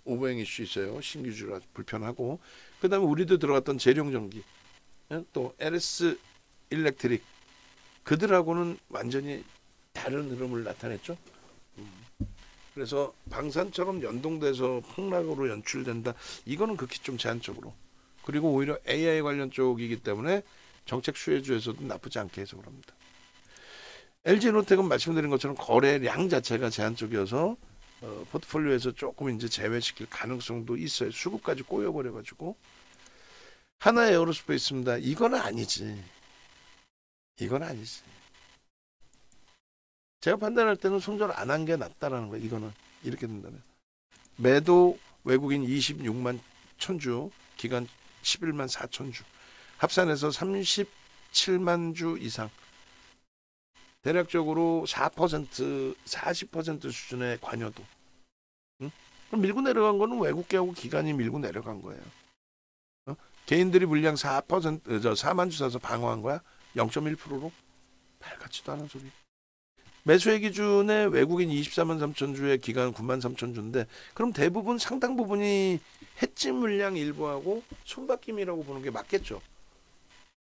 Speaker 1: 오버행 이슈 있어요. 신규주라 불편하고 그다음에 우리도 들어갔던 재룡전기 또 LS 일렉트릭 그들하고는 완전히 다른 흐름을 나타냈죠. 그래서 방산처럼 연동돼서 폭락으로 연출된다. 이거는 극히 좀 제한적으로. 그리고 오히려 AI 관련 쪽이기 때문에 정책 수혜주에서도 나쁘지 않게 해석을 합니다. LG노텍은 말씀드린 것처럼 거래량 자체가 제한적이어서 포트폴리오에서 조금 이제 제외시킬 가능성도 있어요. 수급까지 꼬여버려가지고. 하나 에어로스페이스입니다. 이건 아니지. 이건 아니지. 제가 판단할 때는 손절 안 한 게 낫다라는 거예요. 이거는 이렇게 된다면 매도 외국인 26만 천주, 기간 11만 4천 주, 합산해서 37만 주 이상. 대략적으로 4%, 40% 수준의 관여도. 응? 그럼 밀고 내려간 거는 외국계하고 기관이 밀고 내려간 거예요. 개인들이 물량 4만 주 사서 방어한 거야? 0.1%로? 말 같지도 않은 소리. 매수의 기준에 외국인 24만 3천 주에 기간 9만 3천 주인데 그럼 대부분 상당 부분이 해지 물량 일부하고 손바뀜이라고 보는 게 맞겠죠.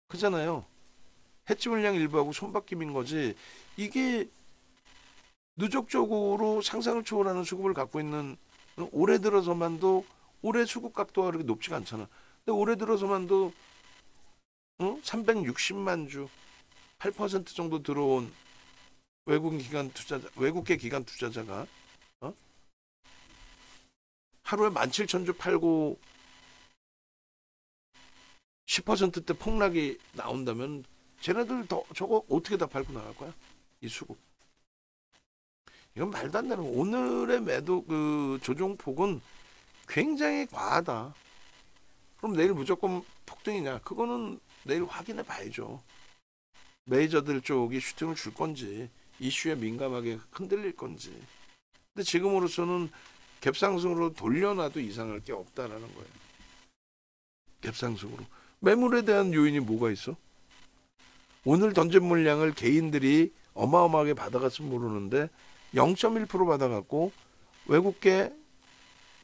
Speaker 1: 그잖아요. 해지 물량 일부하고 손바뀜인 거지. 이게 누적적으로 상상을 초월하는 수급을 갖고 있는 올해 들어서만도 올해 수급 각도가 그렇게 높지가 않잖아. 근데 올해 들어서만도 360만 주 8% 정도 들어온 외국계 기관 투자자가 하루에 17,000주 팔고 10%대 폭락이 나온다면 쟤네들 저거 어떻게 다 팔고 나갈 거야? 이 수급. 이건 말도 안 되는 거. 오늘의 매도 조종폭은 굉장히 과하다. 그럼 내일 무조건 폭등이냐? 그거는 내일 확인해 봐야죠. 메이저들 쪽이 슈팅을 줄 건지 이슈에 민감하게 흔들릴 건지. 근데 지금으로서는 갭상승으로 돌려놔도 이상할 게 없다라는 거예요. 갭상승으로. 매물에 대한 요인이 뭐가 있어? 오늘 던진 물량을 개인들이 어마어마하게 받아갔으면 모르는데 0.1% 받아갔고 외국계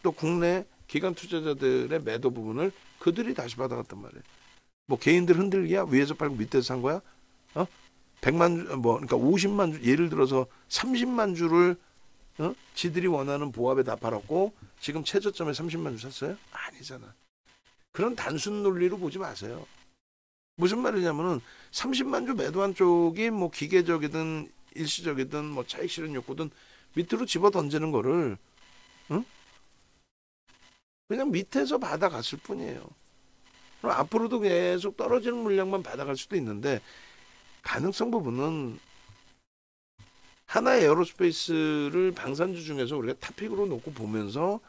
Speaker 1: 또 국내 기관 투자자들의 매도 부분을 그들이 다시 받아갔단 말이에요. 뭐 개인들 흔들기야? 위에서 팔고 밑에서 산 거야? 100만 주, 그러니까 50만 주, 예를 들어서 30만 주를 지들이 원하는 보합에 다 팔았고 지금 최저점에 30만 주 샀어요? 아니잖아. 그런 단순 논리로 보지 마세요. 무슨 말이냐면은 30만 주 매도한 쪽이 뭐 기계적이든 일시적이든 뭐 차익 실현 욕구든 밑으로 집어 던지는 거를 그냥 밑에서 받아갔을 뿐이에요. 그럼 앞으로도 계속 떨어지는 물량만 받아갈 수도 있는데 가능성 부분은 하나의 에어로스페이스를 방산주 중에서 우리가 탑픽으로 놓고 보면서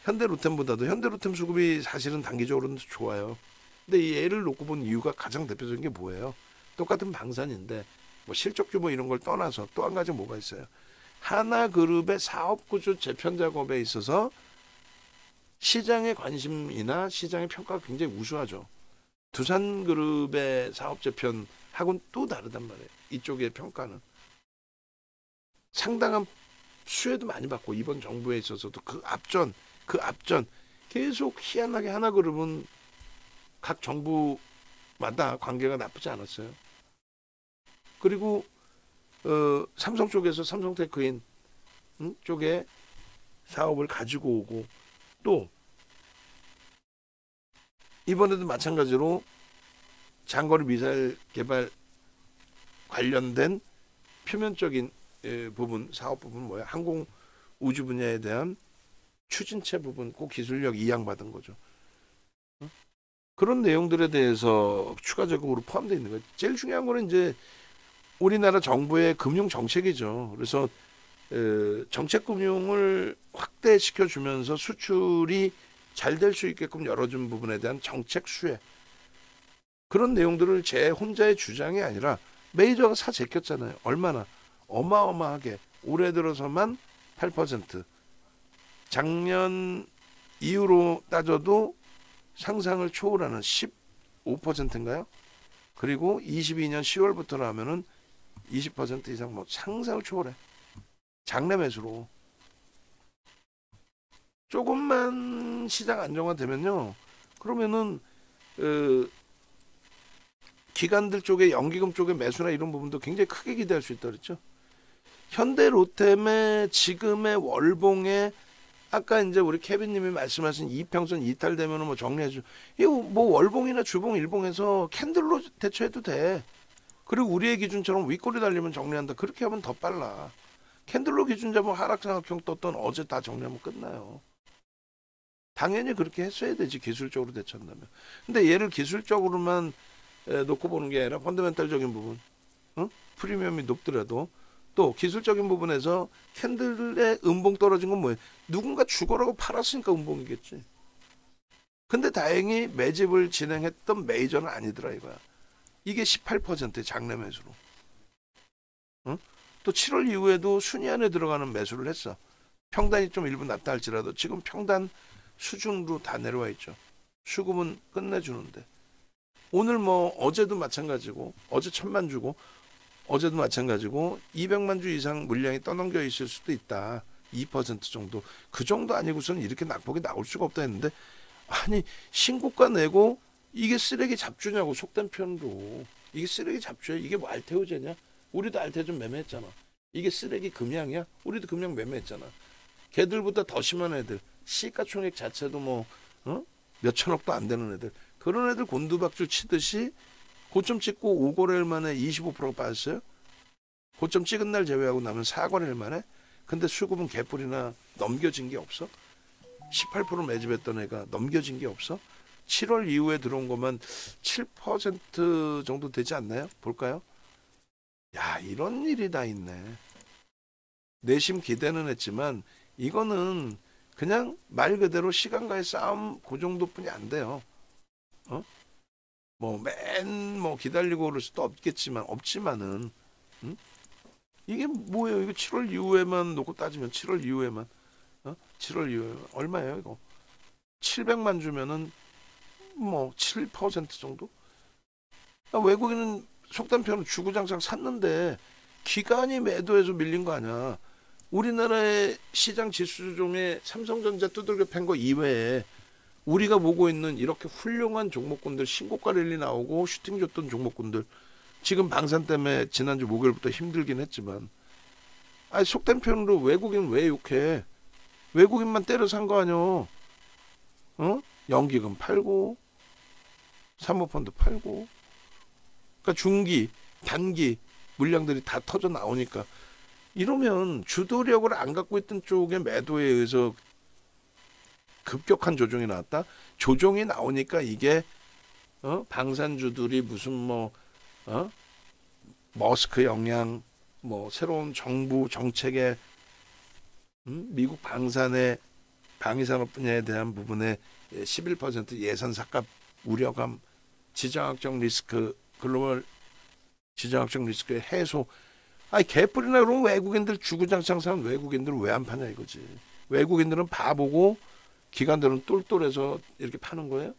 Speaker 1: 현대로템보다도 현대로템 수급이 사실은 단기적으로는 좋아요. 근데 이 얘를 놓고 본 이유가 가장 대표적인 게 뭐예요? 똑같은 방산인데 뭐 실적 규모 이런 걸 떠나서 또 한 가지 뭐가 있어요? 하나그룹의 사업 구조 재편 작업에 있어서 시장의 관심이나 시장의 평가가 굉장히 우수하죠. 두산그룹의 사업 재편하고는 또 다르단 말이에요. 이쪽의 평가는 상당한 수혜도 많이 받고 이번 정부에 있어서도 그 앞전 계속 희한하게 하나그룹은 각 정부마다 관계가 나쁘지 않았어요. 그리고 삼성 쪽에서 삼성테크인 쪽에 사업을 가지고 오고 또 이번에도 마찬가지로 장거리 미사일 개발 관련된 표면적인 부분, 사업 부분 뭐야? 항공 우주 분야에 대한 추진체 부분, 그 기술력 이양받은 거죠. 그런 내용들에 대해서 추가적으로 포함되어 있는 거예요. 제일 중요한 거는 이제 우리나라 정부의 금융 정책이죠. 그래서 정책 금융을 확대시켜 주면서 수출이 잘 될 수 있게끔 열어준 부분에 대한 정책 수혜, 그런 내용들을 제 혼자의 주장이 아니라 메이저가 사 제꼈잖아요. 얼마나 어마어마하게 올해 들어서만 8%, 작년 이후로 따져도 상상을 초월하는 15%인가요? 그리고 22년 10월부터로 하면은 20% 이상 뭐 상상을 초월해. 장내 매수로. 조금만 시장 안정화되면요. 그러면은 기관들 쪽에 연기금 쪽에 매수나 이런 부분도 굉장히 크게 기대할 수 있다 그랬죠. 현대로템의 지금의 월봉에 아까 이제 우리 케빈님이 말씀하신 이평선 이탈되면은 뭐 정리해줘. 이거 뭐 월봉이나 주봉, 일봉에서 캔들로 대처해도 돼. 그리고 우리의 기준처럼 윗꼬리 달리면 정리한다. 그렇게 하면 더 빨라. 캔들로 기준 잡으면 하락장악형 떴던 어제 다 정리하면 끝나요. 당연히 그렇게 했어야 되지, 기술적으로 대처한다면. 근데 얘를 기술적으로만 놓고 보는 게 아니라 펀더멘탈적인 부분, 프리미엄이 높더라도 또 기술적인 부분에서 캔들의 음봉 떨어진 건 뭐예요? 누군가 죽어라고 팔았으니까 음봉이겠지. 근데 다행히 매집을 진행했던 메이저는 아니더라 이거야. 이게 18%의 장내 매수로. 또 7월 이후에도 순위 안에 들어가는 매수를 했어. 평단이 좀 일부 낮다 할지라도 지금 평단 수준으로 다 내려와 있죠. 수급은 끝내주는데. 오늘 뭐 어제도 마찬가지고 어제 1000만 주고 어제도 마찬가지고 200만 주 이상 물량이 떠넘겨 있을 수도 있다. 2% 정도. 그 정도 아니고서는 이렇게 낙폭이 나올 수가 없다 했는데 아니 신고가 내고 이게 쓰레기 잡주냐고 속된 표현으로. 이게 쓰레기 잡초야? 이게 뭐 알테오제냐? 우리도 알테오제 매매했잖아. 이게 쓰레기 금양이야? 우리도 금양 매매했잖아. 걔들보다 더 심한 애들, 시가총액 자체도 뭐 몇 천억도 안 되는 애들, 그런 애들 곤두박질 치듯이 고점 찍고 5거래일 만에 25%가 빠졌어요. 고점 찍은 날 제외하고 나면 4거래일 만에. 근데 수급은 개뿔이나 넘겨진 게 없어. 18% 매집했던 애가 넘겨진 게 없어. 7월 이후에 들어온 것만 7% 정도 되지 않나요? 볼까요? 야, 이런 일이 다 있네. 내심 기대는 했지만 이거는 그냥 말 그대로 시간과의 싸움, 그 정도뿐이 안 돼요. 뭐 기다리고 그럴 수도 없지만은 이게 뭐예요? 이거 7월 이후에만 놓고 따지면 7월 이후에만 7월 이후에 얼마예요 이거? 700만 주면은 뭐 7% 정도? 외국인은 속단편으로 주구장창 샀는데 기관이 매도해서 밀린 거 아니야. 우리나라의 시장 지수 중에 삼성전자 두들겨 팬 거 이외에 우리가 보고 있는 이렇게 훌륭한 종목군들, 신고가 랠리 나오고 슈팅 줬던 종목군들, 지금 방산 때문에 지난주 목요일부터 힘들긴 했지만, 아니 속된 편으로 외국인 왜 욕해? 외국인만 때려 산 거 아니야. 연기금 팔고 사모펀드 팔고, 그러니까 중기, 단기 물량들이 다 터져 나오니까, 이러면 주도력을 안 갖고 있던 쪽의 매도에 의해서 급격한 조정이 나왔다. 조정이 나오니까 이게 방산주들이 무슨 머스크 영향, 뭐 새로운 정부 정책에 미국 방산의 방위산업 분야에 대한 부분에 11% 예산 삭감 우려감, 지정학적 리스크, 글로벌 지정학적 리스크의 해소. 아니 개뿔이나 그러면 외국인들 주구장창 사는 외국인들은 왜 안 파냐 이거지. 외국인들은 바보고 기관들은 똘똘해서 이렇게 파는 거예요?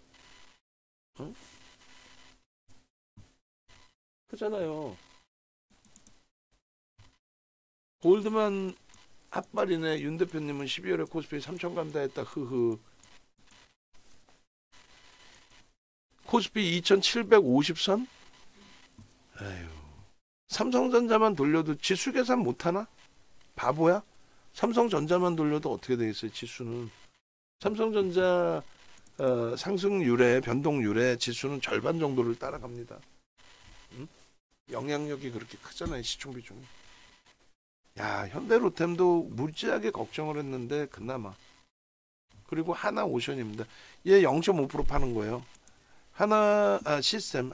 Speaker 1: 그렇잖아요. 골드만 핫발이네. 윤 대표님은 12월에 코스피 3천 간다 했다. 흐흐. 코스피 2750선? 에휴. 삼성전자만 돌려도 지수 계산 못하나? 바보야? 삼성전자만 돌려도 어떻게 되겠어요 지수는. 삼성전자 상승률의 변동률의 지수는 절반 정도를 따라갑니다. 영향력이 그렇게 크잖아요 시총 비중이. 야, 현대로템도 무지하게 걱정을 했는데 그나마. 그리고 하나오션입니다. 얘 0.5% 파는 거예요. 하나 시스템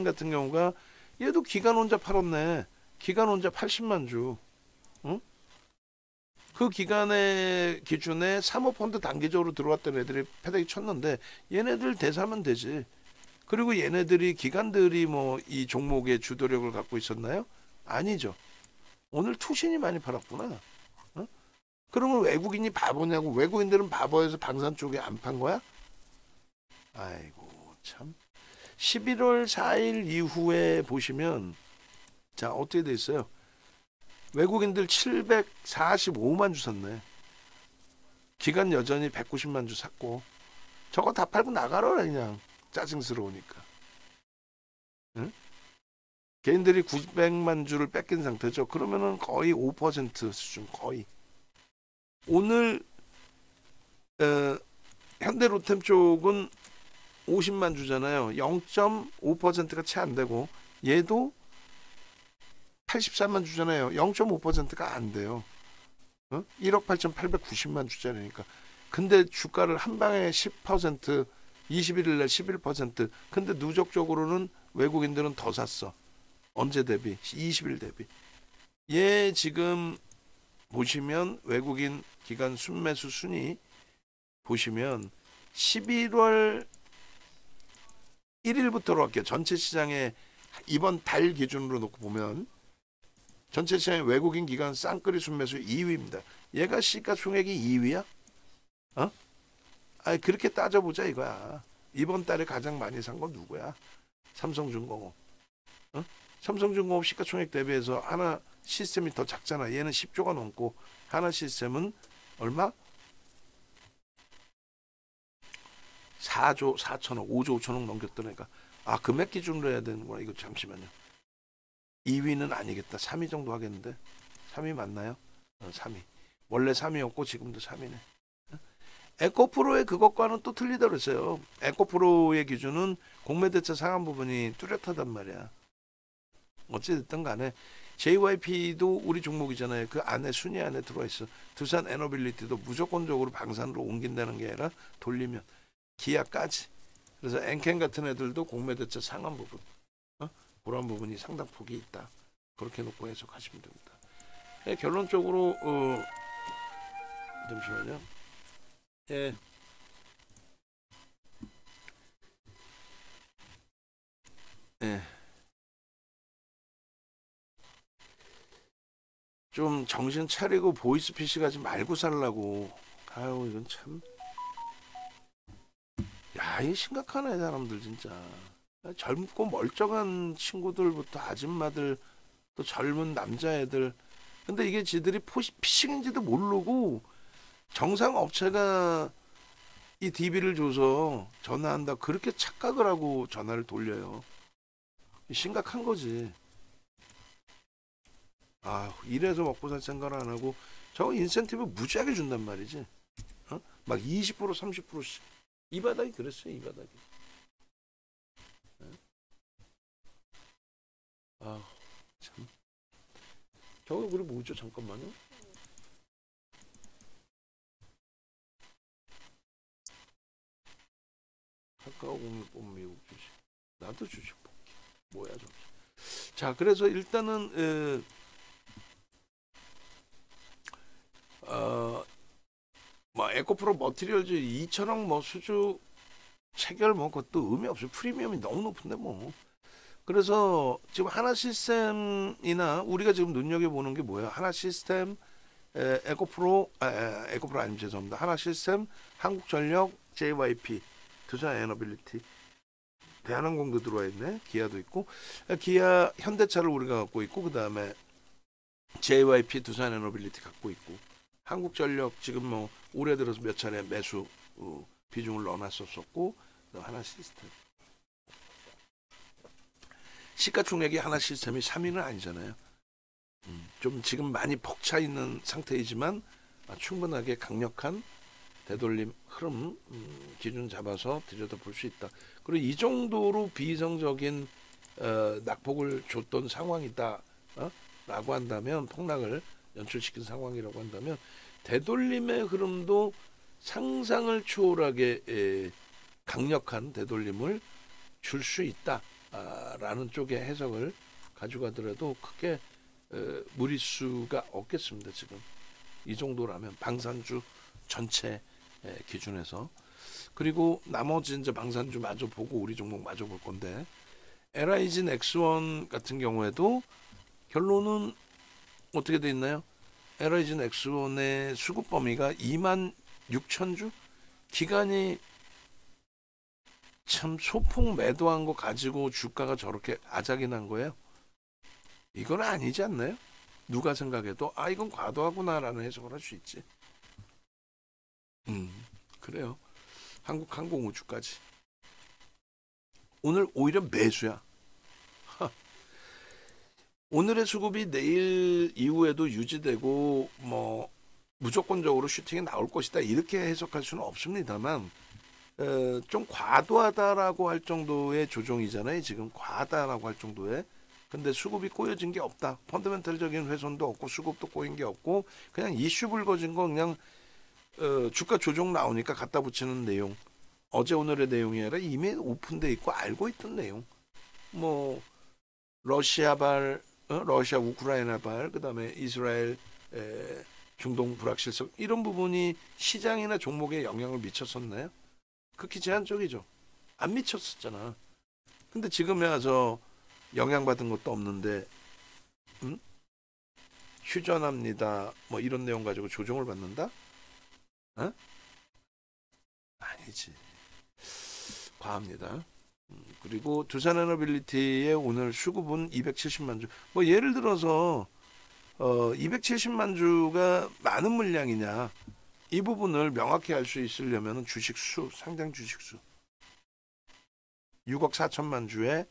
Speaker 1: 같은 경우가 얘도 기관 혼자 팔았네. 기관 혼자 80만 주. 그 기간의 기준에 사모펀드 단기적으로 들어왔던 애들이 패대기 쳤는데 얘네들 대사면 되지. 그리고 얘네들이 기관들이 뭐 이 종목의 주도력을 갖고 있었나요? 아니죠. 오늘 투신이 많이 팔았구나. 그러면 외국인이 바보냐고. 외국인들은 바보여서 방산 쪽에 안 판 거야? 아이고 참. 11월 4일 이후에 보시면 자 어떻게 돼 있어요? 외국인들 745만 주 샀네. 기관 여전히 190만 주 샀고. 저거 다 팔고 나가라 그냥. 짜증스러우니까. 응? 개인들이 900만 주를 뺏긴 상태죠. 그러면은 거의 5% 수준. 거의. 오늘 현대로템 쪽은 50만 주잖아요. 0.5%가 채 안 되고 얘도 84만 주잖아요. 0.5%가 안 돼요. 1억 8,890만 주짜리니까. 근데 주가를 한 방에 10%, 21일 날 11%. 근데 누적적으로는 외국인들은 더 샀어. 언제 대비? 20일 대비. 얘 지금 보시면 외국인 기관 순매수 순위 보시면 11월 1일부터로 할게요. 전체 시장에 이번 달 기준으로 놓고 보면 전체 시장의 외국인 기관 쌍끌이 순매수 2위입니다. 얘가 시가총액이 2위야? 아니 그렇게 따져보자 이거야. 이번 달에 가장 많이 산 건 누구야? 삼성중공업. 삼성중공업 시가총액 대비해서 하나 시스템이 더 작잖아. 얘는 10조가 넘고 하나 시스템은 얼마? 4조 4천억, 5조 5천억 넘겼던 애가. 아, 금액 기준으로 해야 되는구나. 이거 잠시만요. 2위는 아니겠다. 3위 정도 하겠는데. 3위 맞나요? 3위. 원래 3위였고 지금도 3위네. 에코프로의 그것과는 또 틀리다고 그랬어요. 에코프로의 기준은 공매대차 상한 부분이 뚜렷하단 말이야. 어찌됐든 간에 JYP도 우리 종목이잖아요. 그 안에 순위 안에 들어와 있어. 두산 에너빌리티도 무조건적으로 방산으로 옮긴다는 게 아니라 돌리면 기아까지. 그래서 엔캔 같은 애들도 공매대차 상한 부분, 그런 부분이 상당폭이 있다. 그렇게 놓고 해석하시면 됩니다. 결론적으로 잠시만요. 예. 예. 좀 정신 차리고 보이스피싱 하지 말고 살라고. 아유, 이건 참. 야, 이 심각하네, 사람들 진짜. 젊고 멀쩡한 친구들부터 아줌마들, 또 젊은 남자애들. 근데 이게 지들이 피싱인지도 모르고 정상 업체가 이 DB를 줘서 전화한다. 그렇게 착각을 하고 전화를 돌려요. 심각한 거지. 아, 이래서 먹고 살 생각을 안 하고 저 인센티브 무지하게 준단 말이지. 막 20% 30%씩. 이 바닥이 그랬어요. 이 바닥이. 아, 참. 저거 그래 뭐죠? 잠깐만요. 카카오 공유권 미국 주식. 나도 주식 볼게. 뭐야 저거. 자, 그래서 일단은 뭐 에코프로 머티리얼즈 2천억 뭐 수주 체결 뭐 그것도 의미 없어요. 프리미엄이 너무 높은데 뭐. 그래서 지금 하나 시스템이나 우리가 지금 눈여겨보는 게 뭐예요? 하나 시스템, 에코프로, 에코프로 아니면 죄송합니다. 하나 시스템, 한국전력, JYP, 두산 에너빌리티, 대한항공도 들어와 있네. 기아도 있고, 기아 현대차를 우리가 갖고 있고, 그 다음에 JYP, 두산 에너빌리티 갖고 있고, 한국전력 지금 뭐 올해 들어서 몇 차례 매수 비중을 넣어놨었고, 하나 시스템. 시가총액이 하나 시스템이 3위는 아니잖아요. 좀 지금 많이 벅차 있는 상태이지만 충분하게 강력한 되돌림 흐름 기준 잡아서 들여다볼 수 있다. 그리고 이 정도로 비이성적인 낙폭을 줬던 상황이다 라고 한다면, 폭락을 연출시킨 상황이라고 한다면 되돌림의 흐름도 상상을 초월하게 강력한 되돌림을 줄 수 있다 라는 쪽의 해석을 가져가더라도 크게 무리수가 없겠습니다. 지금 이 정도라면 방산주 전체 기준에서. 그리고 나머지 이제 방산주 마저 보고 우리 종목 마저 볼 건데, LIG 넥스원 같은 경우에도 결론은 어떻게 돼 있나요? LIG 넥스원의 수급 범위가 26,000주? 기간이 참 소폭 매도한 거 가지고 주가가 저렇게 아작이 난 거예요. 이건 아니지 않나요? 누가 생각해도 이건 과도하구나라는 해석을 할 수 있지. 그래요. 한국항공우주까지 오늘 오히려 매수야. 오늘의 수급이 내일 이후에도 유지되고 뭐 무조건적으로 슈팅이 나올 것이다 이렇게 해석할 수는 없습니다만, 좀 과도하다라고 할 정도의 조정이잖아요. 지금 과다라고 할 정도의. 근데 수급이 꼬여진 게 없다. 펀더멘털적인 훼손도 없고 수급도 꼬인 게 없고 그냥 이슈 불거진 거 그냥 주가 조정 나오니까 갖다 붙이는 내용. 어제 오늘의 내용이 아니라 이미 오픈돼 있고 알고 있던 내용. 뭐 러시아발, 러시아 우크라이나발, 그다음에 이스라엘 중동 불확실성 이런 부분이 시장이나 종목에 영향을 미쳤었나요? 극히 제한적이죠. 안 미쳤었잖아. 근데 지금에 와서 영향받은 것도 없는데 휴전합니다. 뭐 이런 내용 가지고 조정을 받는다? 아니지. 과합니다. 그리고 두산에너빌리티의 오늘 수급은 270만 주. 뭐 예를 들어서 270만 주가 많은 물량이냐, 이 부분을 명확히 알 수 있으려면 주식수, 상장 주식수 6억 4천만 주에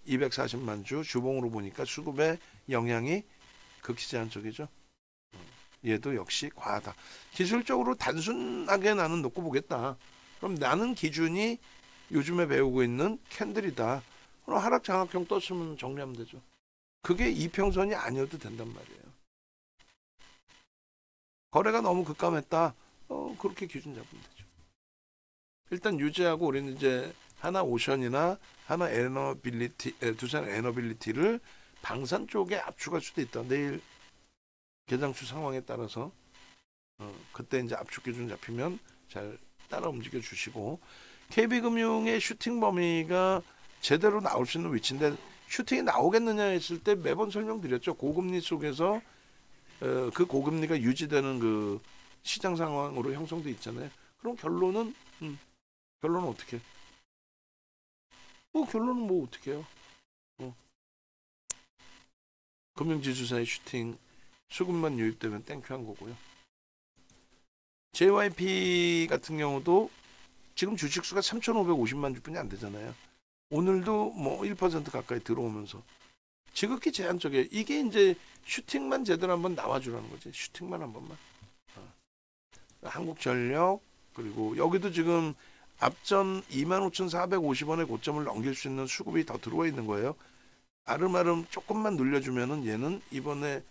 Speaker 1: 240만 주 주봉으로 보니까 수급의 영향이 극히 제한적이죠. 얘도 역시 과하다. 기술적으로 단순하게 나는 놓고 보겠다. 그럼 나는 기준이 요즘에 배우고 있는 캔들이다. 그럼 하락 장악형 떴으면 정리하면 되죠. 그게 이평선이 아니어도 된단 말이에요. 거래가 너무 급감했다. 그렇게 기준 잡으면 되죠. 일단 유지하고 우리는 이제 하나오션이나 하나에너빌리티, 두산에너빌리티를 방산 쪽에 압축할 수도 있다. 내일 개장수 상황에 따라서 그때 이제 압축 기준 잡히면 잘 따라 움직여 주시고, KB금융의 슈팅 범위가 제대로 나올 수 있는 위치인데 슈팅이 나오겠느냐 했을 때 매번 설명드렸죠. 고금리 속에서 그 고금리가 유지되는 그 시장 상황으로 형성돼 있잖아요. 그럼 결론은 어떻게? 결론은 뭐 어떻게 해요? 금융지주사의 슈팅 수급만 유입되면 땡큐한 거고요. JYP 같은 경우도 지금 주식수가 3,550만 주뿐이 안 되잖아요. 오늘도 뭐 1% 가까이 들어오면서 지극히 제한적이에요. 이게 이제 슈팅만 제대로 한번 나와주라는 거지. 슈팅만 한 번만. 한국전력, 그리고 여기도 지금 앞전 25,450원의 고점을 넘길 수 있는 수급이 더 들어와 있는 거예요. 아름아름 조금만 눌려주면은 얘는 이번에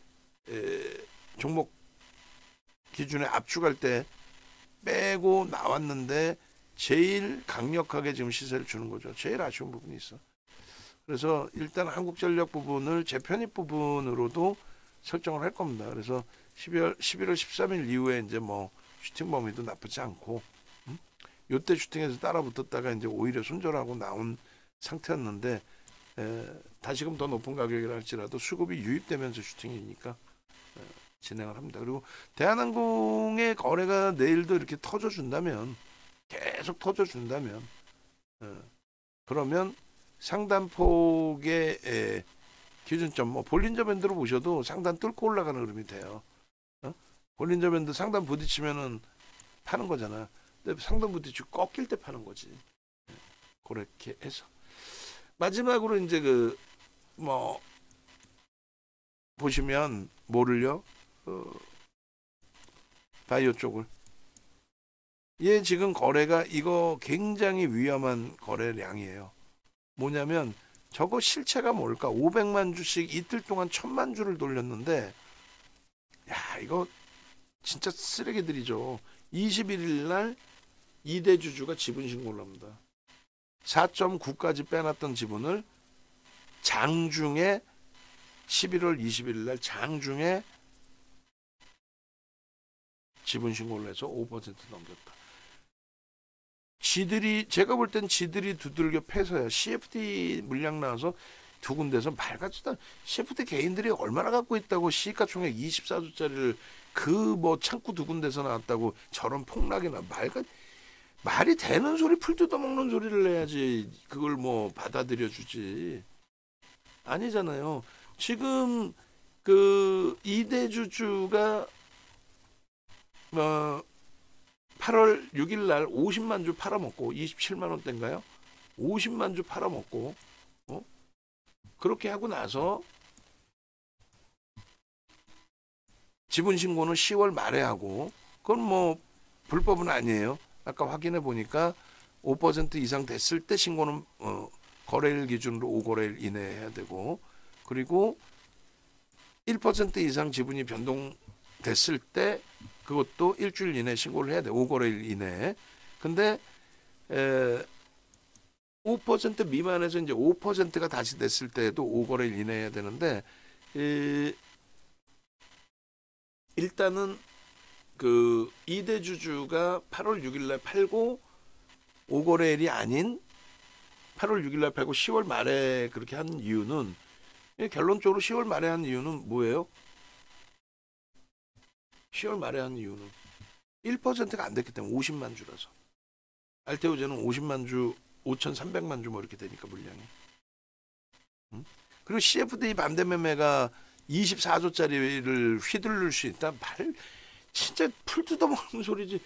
Speaker 1: 종목 기준에 압축할 때 빼고 나왔는데 제일 강력하게 지금 시세를 주는 거죠. 제일 아쉬운 부분이 있어. 그래서 일단 한국전력 부분을 재편입 부분으로도 설정을 할 겁니다. 그래서 11월 13일 이후에 이제 뭐 슈팅 범위도 나쁘지 않고, 요때 슈팅에서 따라 붙었다가 이제 오히려 손절하고 나온 상태였는데, 다시금 더 높은 가격이라 할지라도 수급이 유입되면서 슈팅이니까 진행을 합니다. 그리고 대한항공의 거래가 내일도 이렇게 터져준다면, 계속 터져준다면, 그러면 상단폭의 기준점, 뭐 볼린저 밴드로 보셔도 상단 뚫고 올라가는 흐름이 돼요. 볼린저 밴드 상단 부딪히면은 파는 거잖아. 근데 상단 부딪히고 꺾일 때 파는 거지. 그렇게 해서 마지막으로 이제 뭐 보시면 뭐를요? 바이오 쪽을. 얘 지금 거래가 이거 굉장히 위험한 거래량이에요. 뭐냐면 저거 실체가 뭘까? 500만 주씩 이틀 동안 1000만 주를 돌렸는데, 야, 이거 진짜 쓰레기들이죠. 21일 날 이대주주가 지분 신고를 합니다. 4.9까지 빼놨던 지분을 장중에 11월 21일 날 장중에 지분 신고를 해서 5% 넘겼다. 제가 볼 땐 지들이 두들겨 패서야. CFD 물량 나와서 두 군데서 말같지도 CFD 개인들이 얼마나 갖고 있다고 시가총액 24조짜리를 뭐 창구 두 군데서 나왔다고 저런 폭락이나 말이 되는 소리, 풀 뜯어먹는 소리를 해야지 그걸 뭐 받아들여 주지. 아니잖아요. 지금 이대주주가 8월 6일 날 50만 주 팔아먹고 27만 원대인가요? 50만 주 팔아먹고 그렇게 하고 나서 지분 신고는 10월 말에 하고, 그건 뭐 불법은 아니에요. 아까 확인해 보니까 5% 이상 됐을 때 신고는 거래일 기준으로 5거래일 이내에 해야 되고, 그리고 1% 이상 지분이 변동됐을 때 그것도 일주일 이내 신고를 해야 돼. 5거래일 이내에. 근데 5% 미만에서 이제 5%가 다시 됐을 때도 5거래일 이내에 해야 되는데, 일단은 이대주주가 8월 6일 날 팔고 5거래일이 아닌 8월 6일 날 팔고 10월 말에 그렇게 한 이유는, 결론적으로 10월 말에 한 이유는 뭐예요? 10월 말에 한 이유는 1%가 안 됐기 때문에 50만 주라서. 알테오제는 50만 주, 5,300만 주 뭐 이렇게 되니까 물량이. 그리고 CFD 반대 매매가 24조짜리를 휘둘릴 수 있다. 진짜 풀 뜯어먹는 소리지.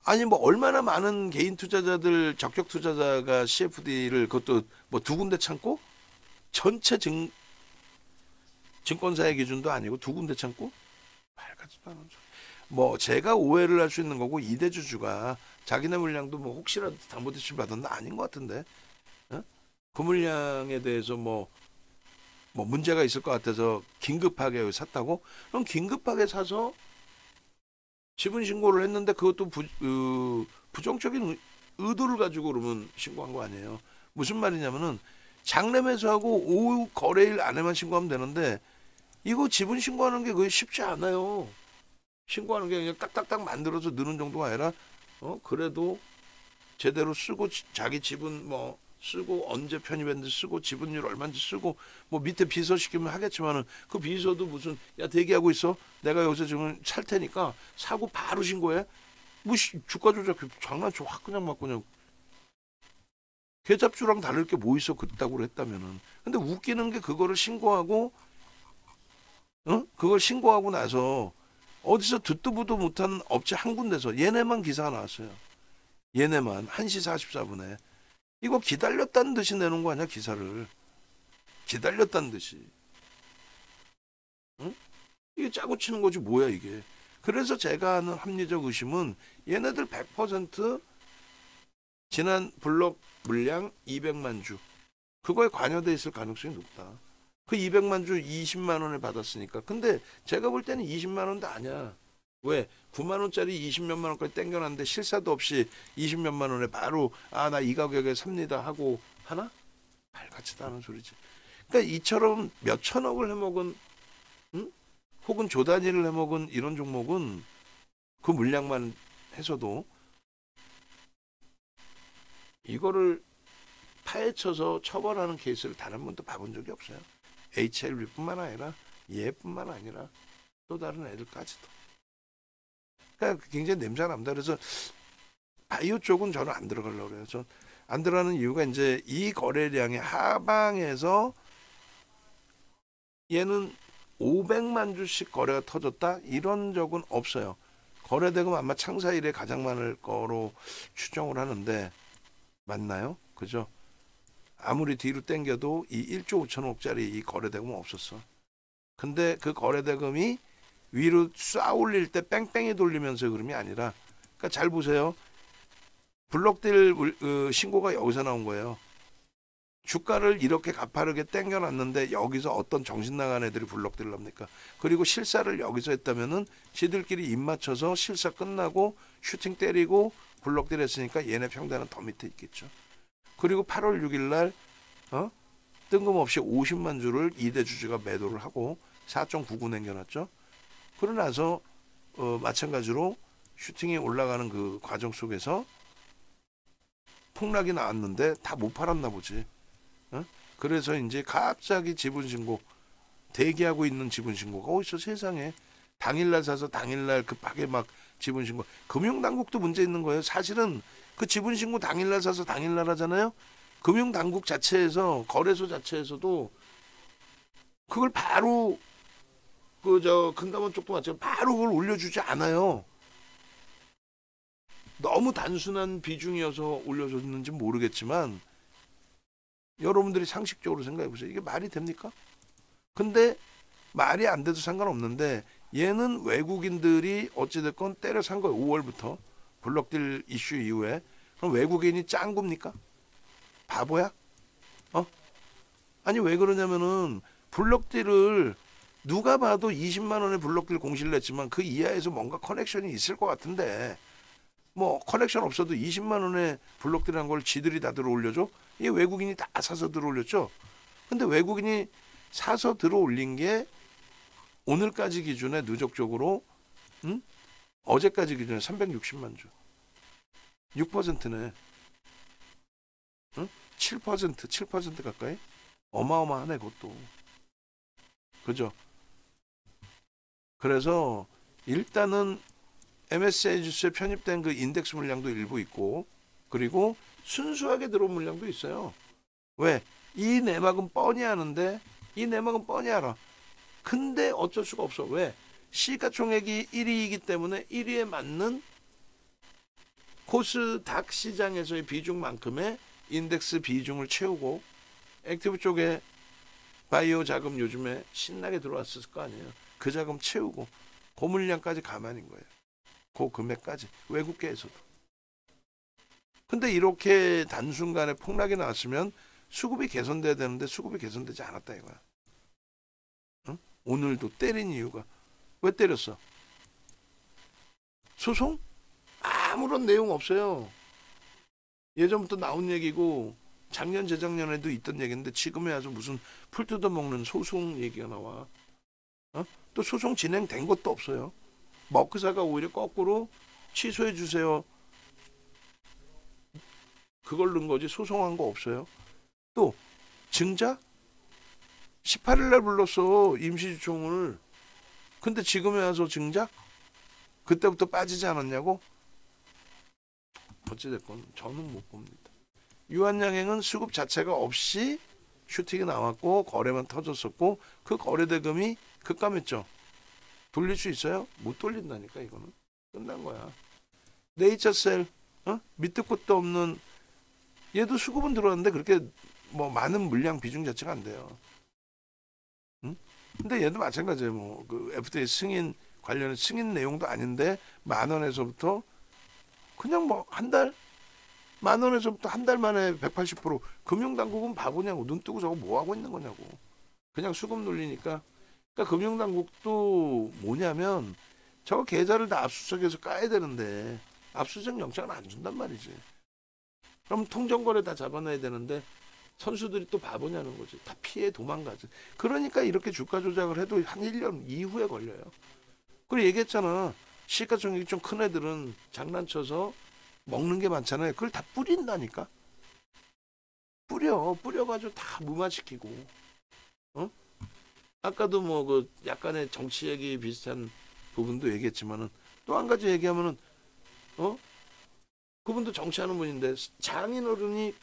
Speaker 1: 아니 뭐 얼마나 많은 개인 투자자들 적격 투자자가 CFD를 그것도 뭐 두 군데 참고 전체 증권사의 기준도 아니고 두 군데 참고 말 같지도 않은 소리. 뭐 제가 오해를 할 수 있는 거고 이대주주가 자기네 물량도 뭐 혹시라도 담보대출 받았나 아닌 것 같은데 어? 그 물량에 대해서 뭐 문제가 있을 것 같아서 긴급하게 샀다고? 그럼 긴급하게 사서 지분 신고를 했는데 그것도 부정적인 의도를 가지고 그러면 신고한 거 아니에요. 무슨 말이냐면은 장래 매수하고 오후 거래일 안에만 신고하면 되는데 이거 지분 신고하는 게 그게 쉽지 않아요. 신고하는 게 그냥 딱딱딱 만들어서 넣는 정도가 아니라 그래도 제대로 쓰고 자기 지분 뭐 쓰고 언제 편입했는지 쓰고 지분율 얼마인지 쓰고 뭐 밑에 비서 시키면 하겠지만은 그 비서도 무슨 야 대기하고 있어 내가 여기서 지금 살 테니까 사고 바로 신고해 뭐 주가 조작 장난쳐 확 그냥 막 그냥 계잡주랑 다를 게 뭐 있어 그따구로 했다면은 근데 웃기는 게 그거를 신고하고 그걸 신고하고 나서 어디서 듣도 보도 못한 업체 한 군데서 얘네만 기사가 나왔어요. 얘네만 1시 44분에 이거 기다렸다는 듯이 내놓은 거 아니야 기사를. 기다렸다는 듯이. 응? 이게 짜고 치는 거지 뭐야 이게. 그래서 제가 하는 합리적 의심은 얘네들 100% 지난 블록 물량 200만 주 그거에 관여돼 있을 가능성이 높다. 그 200만 주 20만 원을 받았으니까. 근데 제가 볼 때는 20만 원도 아니야. 왜? 9만 원짜리 20몇만 원까지 땡겨놨는데 실사도 없이 20몇만 원에 바로 나 이 가격에 삽니다 하고 하나? 말같지도 않은 소리지. 그러니까 이처럼 몇 천억을 해먹은 혹은 조 단위를 해먹은 이런 종목은 그 물량만 해서도 이거를 파헤쳐서 처벌하는 케이스를 단 한 번도 봐본 적이 없어요. HLB뿐만 아니라 얘뿐만 아니라 또 다른 애들까지도. 그러니까 굉장히 냄새가 납니다. 그래서 바이오 쪽은 저는 안 들어가려고 그래요. 전 안 들어가는 이유가 이제 이 거래량의 하방에서 얘는 500만 주씩 거래가 터졌다? 이런 적은 없어요. 거래대금 아마 창사 이래 가장 많을 거로 추정을 하는데 맞나요? 그죠? 아무리 뒤로 당겨도 이 1조 5천억짜리 이 거래대금은 없었어. 근데 그 거래대금이 위로 쏴 올릴 때 뺑뺑이 돌리면서 그름이 아니라 그러니까 잘 보세요. 블록딜 신고가 여기서 나온 거예요. 주가를 이렇게 가파르게 땡겨놨는데 여기서 어떤 정신 나간 애들이 블록딜을 합니까? 그리고 실사를 여기서 했다면은 지들끼리 입 맞춰서 실사 끝나고 슈팅 때리고 블록딜 했으니까 얘네 평단은 더 밑에 있겠죠. 그리고 8월 6일 날 뜬금없이 50만 주를 이대주주가 매도를 하고 4.99 남겨놨죠. 그러고 나서 마찬가지로 슈팅이 올라가는 그 과정 속에서 폭락이 나왔는데 다 못 팔았나 보지. 그래서 이제 갑자기 지분신고 대기하고 있는 지분신고가 어디서 세상에 당일날 사서 당일날 급하게 막 지분신고. 금융당국도 문제 있는 거예요. 사실은 그 지분신고 당일날 사서 당일날 하잖아요. 금융당국 자체에서 거래소 자체에서도 그걸 바로 금감원 쪽도 마찬가지로 바로 그걸 올려주지 않아요. 너무 단순한 비중이어서 올려줬는지 모르겠지만 여러분들이 상식적으로 생각해 보세요. 이게 말이 됩니까? 근데 말이 안 돼도 상관없는데 얘는 외국인들이 어찌됐건 때려 산 거예요. 5월부터 블록딜 이슈 이후에. 그럼 외국인이 짱구입니까? 바보야? 아니 왜 그러냐면은 블록딜을 누가 봐도 20만 원의 블록딜 공시를 냈지만 그 이하에서 뭔가 커넥션이 있을 것 같은데 뭐 커넥션 없어도 20만 원의 블록딜이라는 걸 지들이 다 들어 올려줘? 이게 외국인이 다 사서 들어 올렸죠. 근데 외국인이 사서 들어 올린 게 오늘까지 기준에 누적적으로 어제까지 기준에 360만 주. 6%네. 7% 가까이? 어마어마하네 그것도. 그죠? 그래서 일단은 MSCI 지수에 편입된 그 인덱스 물량도 일부 있고 그리고 순수하게 들어온 물량도 있어요. 왜? 이 내막은 뻔히 아는데 이 내막은 뻔히 알아. 근데 어쩔 수가 없어. 왜? 시가총액이 1위이기 때문에 1위에 맞는 코스닥 시장에서의 비중만큼의 인덱스 비중을 채우고 액티브 쪽에 바이오 자금 요즘에 신나게 들어왔을 거 아니에요. 그 자금 채우고 그 물량까지 가만인 거예요. 그 금액까지 외국계에서도. 근데 이렇게 단순간에 폭락이 나왔으면 수급이 개선돼야 되는데 수급이 개선되지 않았다 이거야. 응? 오늘도 때린 이유가 왜 때렸어? 소송? 아무런 내용 없어요. 예전부터 나온 얘기고 작년 재작년에도 있던 얘기인데 지금에 와서 무슨 풀 뜯어먹는 소송 얘기가 나와. 또 소송 진행된 것도 없어요. 머크사가 오히려 거꾸로 취소해 주세요. 그걸 넣은 거지 소송한 거 없어요. 또 증자? 18일 날 불렀어 임시주총을. 근데 지금에 와서 증자? 그때부터 빠지지 않았냐고? 어찌됐건 저는 못 봅니다. 유한양행은 수급 자체가 없이 슈팅이 나왔고 거래만 터졌었고 그 거래 대금이 급감했죠. 돌릴 수 있어요? 못 돌린다니까. 이거는 끝난 거야. 네이처셀 밑도 끝도 없는 얘도 수급은 들어왔는데 그렇게 뭐 많은 물량 비중 자체가 안 돼요. 응? 근데 얘도 마찬가지예요. 뭐 그 FDA 승인 관련한 승인 내용도 아닌데 10,000원에서부터 그냥 뭐 한 달 10,000원에서부터 한 달 만에 180%. 금융당국은 바보냐고. 눈 뜨고 저거 뭐 하고 있는 거냐고. 그냥 수급 눌리니까. 그러니까 금융당국도 뭐냐면 저 계좌를 다 압수수색해서 까야 되는데 압수수색 영장을 안 준단 말이지. 그럼 통정거래 다 잡아놔야 되는데 선수들이 또 바보냐는 거지. 다 피해 도망가지. 그러니까 이렇게 주가 조작을 해도 한 1년 이후에 걸려요. 그리고 얘기했잖아. 시가총액이 좀 큰 애들은 장난쳐서 먹는 게 많잖아요. 그걸 다 뿌린다니까. 뿌려가지고 다 무마시키고. 아까도 뭐 그 약간의 정치 얘기 비슷한 부분도 얘기했지만은 또 한 가지 얘기하면은 그분도 정치하는 분인데 장인어른이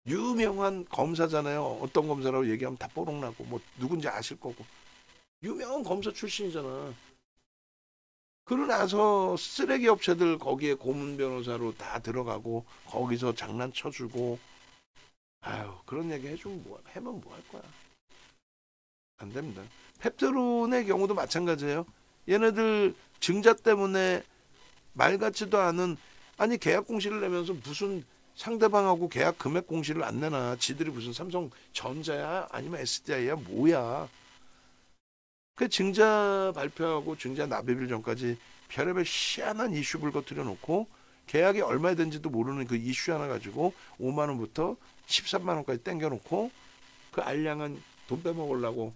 Speaker 1: 유명한 검사잖아요. 어떤 검사라고 얘기하면 다 뽀록나고 뭐 누군지 아실 거고 유명한 검사 출신이잖아. 그러고 나서 쓰레기 업체들 거기에 고문 변호사로 다 들어가고 거기서 장난쳐주고 아유 그런 얘기 해주면 하면 뭐 할 거야. 안 됩니다. 펩트론의 경우도 마찬가지예요. 얘네들 증자 때문에 말 같지도 않은 아니 계약 공시를 내면서 무슨 상대방하고 계약 금액 공시를 안 내나. 지들이 무슨 삼성전자야 아니면 SDI야 뭐야. 그 증자 발표하고 증자 납입일 전까지 별의별 희한한 이슈 불거뜨려 놓고 계약이 얼마에 된지도 모르는 그 이슈 하나 가지고 5만 원부터 13만 원까지 땡겨 놓고 그 알량한 돈 빼먹으려고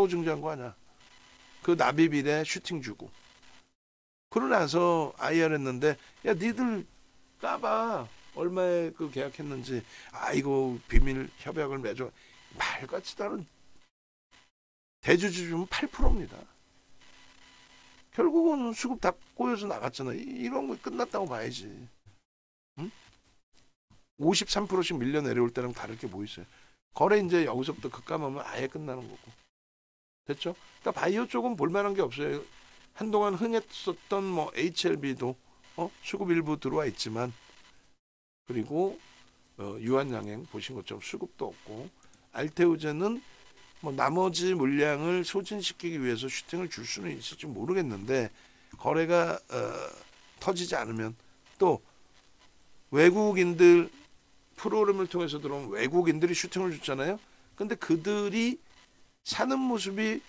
Speaker 1: 증자한 거 아니야. 그 납입일에 슈팅 주고. 그러고 나서 IR 했는데 야 니들 까봐. 얼마에 그 계약했는지. 이거 비밀 협약을 맺어. 말 같지도 않은 대주주 주면 8%입니다. 결국은 수급 다 꼬여서 나갔잖아. 이런 거 끝났다고 봐야지. 응? 53%씩 밀려 내려올 때랑 다를 게 뭐 있어요. 거래 이제 여기서부터 급감하면 아예 끝나는 거고. 됐죠? 그러니까 바이오 쪽은 볼만한 게 없어요. 한동안 흥했었던 뭐 HLB도 수급 일부 들어와 있지만 그리고 유한양행 보신 것처럼 수급도 없고 알테오젠은 뭐 나머지 물량을 소진시키기 위해서 슈팅을 줄 수는 있을지 모르겠는데 거래가 터지지 않으면 또 외국인들 프로그램을 통해서 들어온 외국인들이 슈팅을 줬잖아요. 근데 그들이 사는 모습이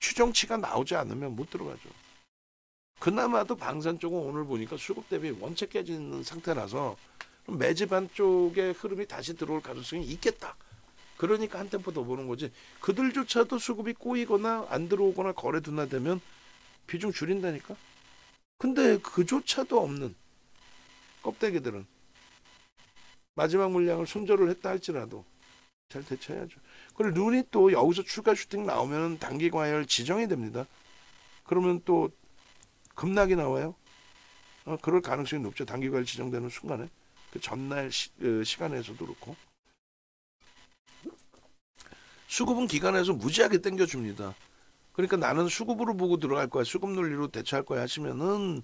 Speaker 1: 추정치가 나오지 않으면 못 들어가죠. 그나마도 방산 쪽은 오늘 보니까 수급 대비 원체 깨지는 상태라서 매집한 쪽의 흐름이 다시 들어올 가능성이 있겠다. 그러니까 한 템포 더 보는 거지. 그들조차도 수급이 꼬이거나 안 들어오거나 거래 둔화되면 비중 줄인다니까. 근데 그조차도 없는 껍데기들은 마지막 물량을 손절을 했다 할지라도 잘 대처해야죠. 그리고 눈이 또 여기서 추가 슈팅 나오면 단기 과열 지정이 됩니다. 그러면 또 급락이 나와요. 그럴 가능성이 높죠. 단기 과열 지정되는 순간에. 그 전날 시간에서도 그렇고. 수급은 기관에서 무지하게 땡겨줍니다. 그러니까 나는 수급으로 보고 들어갈 거야. 수급 논리로 대처할 거야 하시면은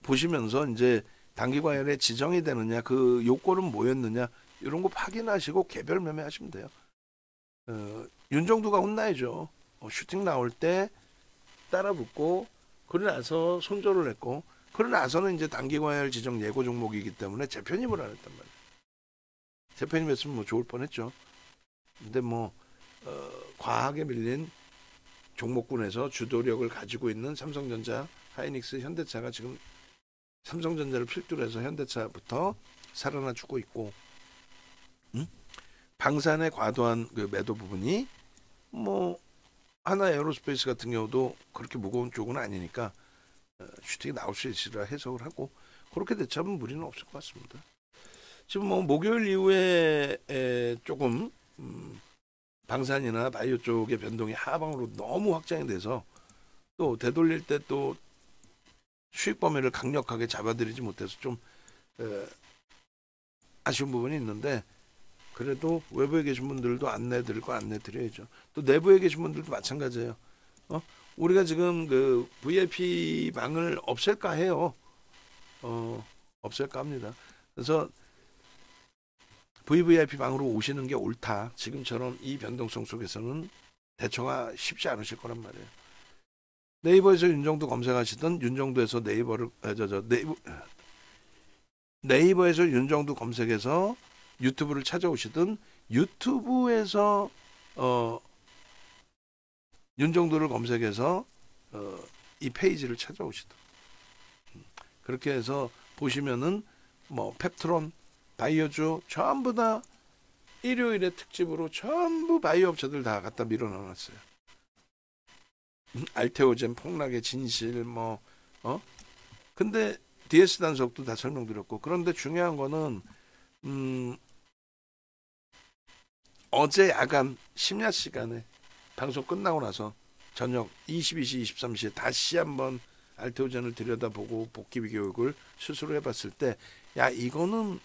Speaker 1: 보시면서 이제 단기과열에 지정이 되느냐, 그 요건은 뭐였느냐 이런 거 확인하시고 개별 매매하시면 돼요. 윤정두가 혼나야죠. 슈팅 나올 때 따라붙고 그러고 나서 손절을 했고 그러고 나서는 이제 단기과열 지정 예고 종목이기 때문에 재편입을 안 했단 말이에요. 재편입했으면 뭐 좋을 뻔했죠. 근데 뭐 과하게 밀린 종목군에서 주도력을 가지고 있는 삼성전자, 하이닉스, 현대차가 지금 삼성전자를 필두로 해서 현대차부터 살아나주고 있고, 방산의 과도한 그 매도 부분이 뭐 하나 에어로스페이스 같은 경우도 그렇게 무거운 쪽은 아니니까 슈팅이 나올 수 있으리라 해석을 하고 그렇게 대처하면 무리는 없을 것 같습니다. 지금 뭐 목요일 이후에 조금 방산이나 바이오 쪽의 변동이 하방으로 너무 확장이 돼서 또 되돌릴 때 또 수익 범위를 강력하게 잡아들이지 못해서 좀 아쉬운 부분이 있는데, 그래도 외부에 계신 분들도 안내드릴 거 안내드려야죠. 또 내부에 계신 분들도 마찬가지예요. 우리가 지금 그 VIP 방을 없앨까 해요. 없앨까 합니다. 그래서 VVIP 방으로 오시는 게 옳다. 지금처럼 이 변동성 속에서는 대처가 쉽지 않으실 거란 말이에요. 네이버에서 윤정두 검색하시든 윤정두에서 네이버를 네이버에서 윤정두 검색해서 유튜브를 찾아오시든 유튜브에서 윤정두를 검색해서 이 페이지를 찾아오시든 그렇게 해서 보시면은 뭐 펩트론, 바이오주 전부 다 일요일의 특집으로 전부 바이오 업체들 다 갖다 밀어넣어놨어요. 알테오젠 폭락의 진실 근데 DS 단속도 다 설명드렸고, 그런데 중요한 거는 어제 야간 심야 시간에 방송 끝나고 나서 저녁 22시 23시에 다시 한번 알테오젠을 들여다보고 복귀 교육을 스스로 해봤을 때 야 이거는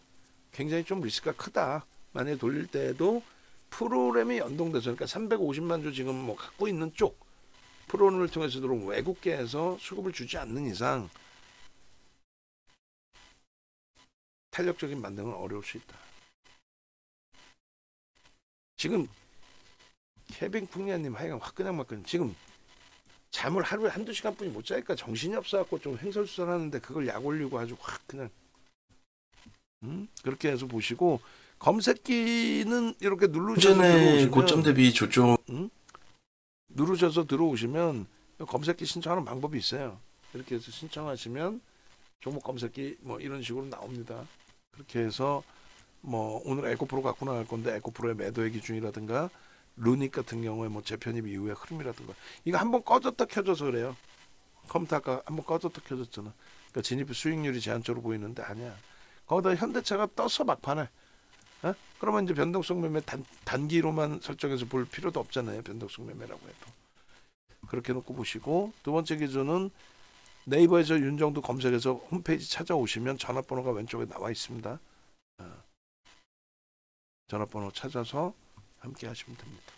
Speaker 1: 굉장히 좀 리스크가 크다. 만약에 돌릴 때에도 프로그램이 연동돼서, 그러니까 350만 주 지금 뭐 갖고 있는 쪽 프로그램을 통해서 들어온 외국계에서 수급을 주지 않는 이상 탄력적인 반등은 어려울 수 있다. 지금 케빈 풍리아님 하여간 화끈하게 지금 잠을 하루에 한두 시간뿐이 못 자니까 정신이 없어갖고 좀 횡설수설하는데 그걸 약 올리고 아주 확 그냥 그렇게 해서 보시고, 검색기는 이렇게 누르셔서 들어오시면
Speaker 2: 고점 대비 조정
Speaker 1: 누르셔서 들어오시면 검색기 신청하는 방법이 있어요. 이렇게 해서 신청하시면 종목 검색기 뭐 이런 식으로 나옵니다. 그렇게 해서 뭐 오늘 에코프로 갖고 나갈 건데 에코프로의 매도의 기준이라든가 루닉 같은 경우에 뭐 재편입 이후의 흐름이라든가 이거 한번 꺼졌다 켜져서 그래요. 컴퓨터 아까 한번 꺼졌다 켜졌잖아. 그러니까 진입 수익률이 제한적으로 보이는데 아니야. 거기다 현대차가 떠서 막판에 그러면 이제 변동성 매매 단기로만 설정해서 볼 필요도 없잖아요. 변동성 매매라고 해도. 그렇게 놓고 보시고, 두 번째 기준은 네이버에서 윤정두 검색해서 홈페이지 찾아오시면 전화번호가 왼쪽에 나와 있습니다. 전화번호 찾아서 함께 하시면 됩니다.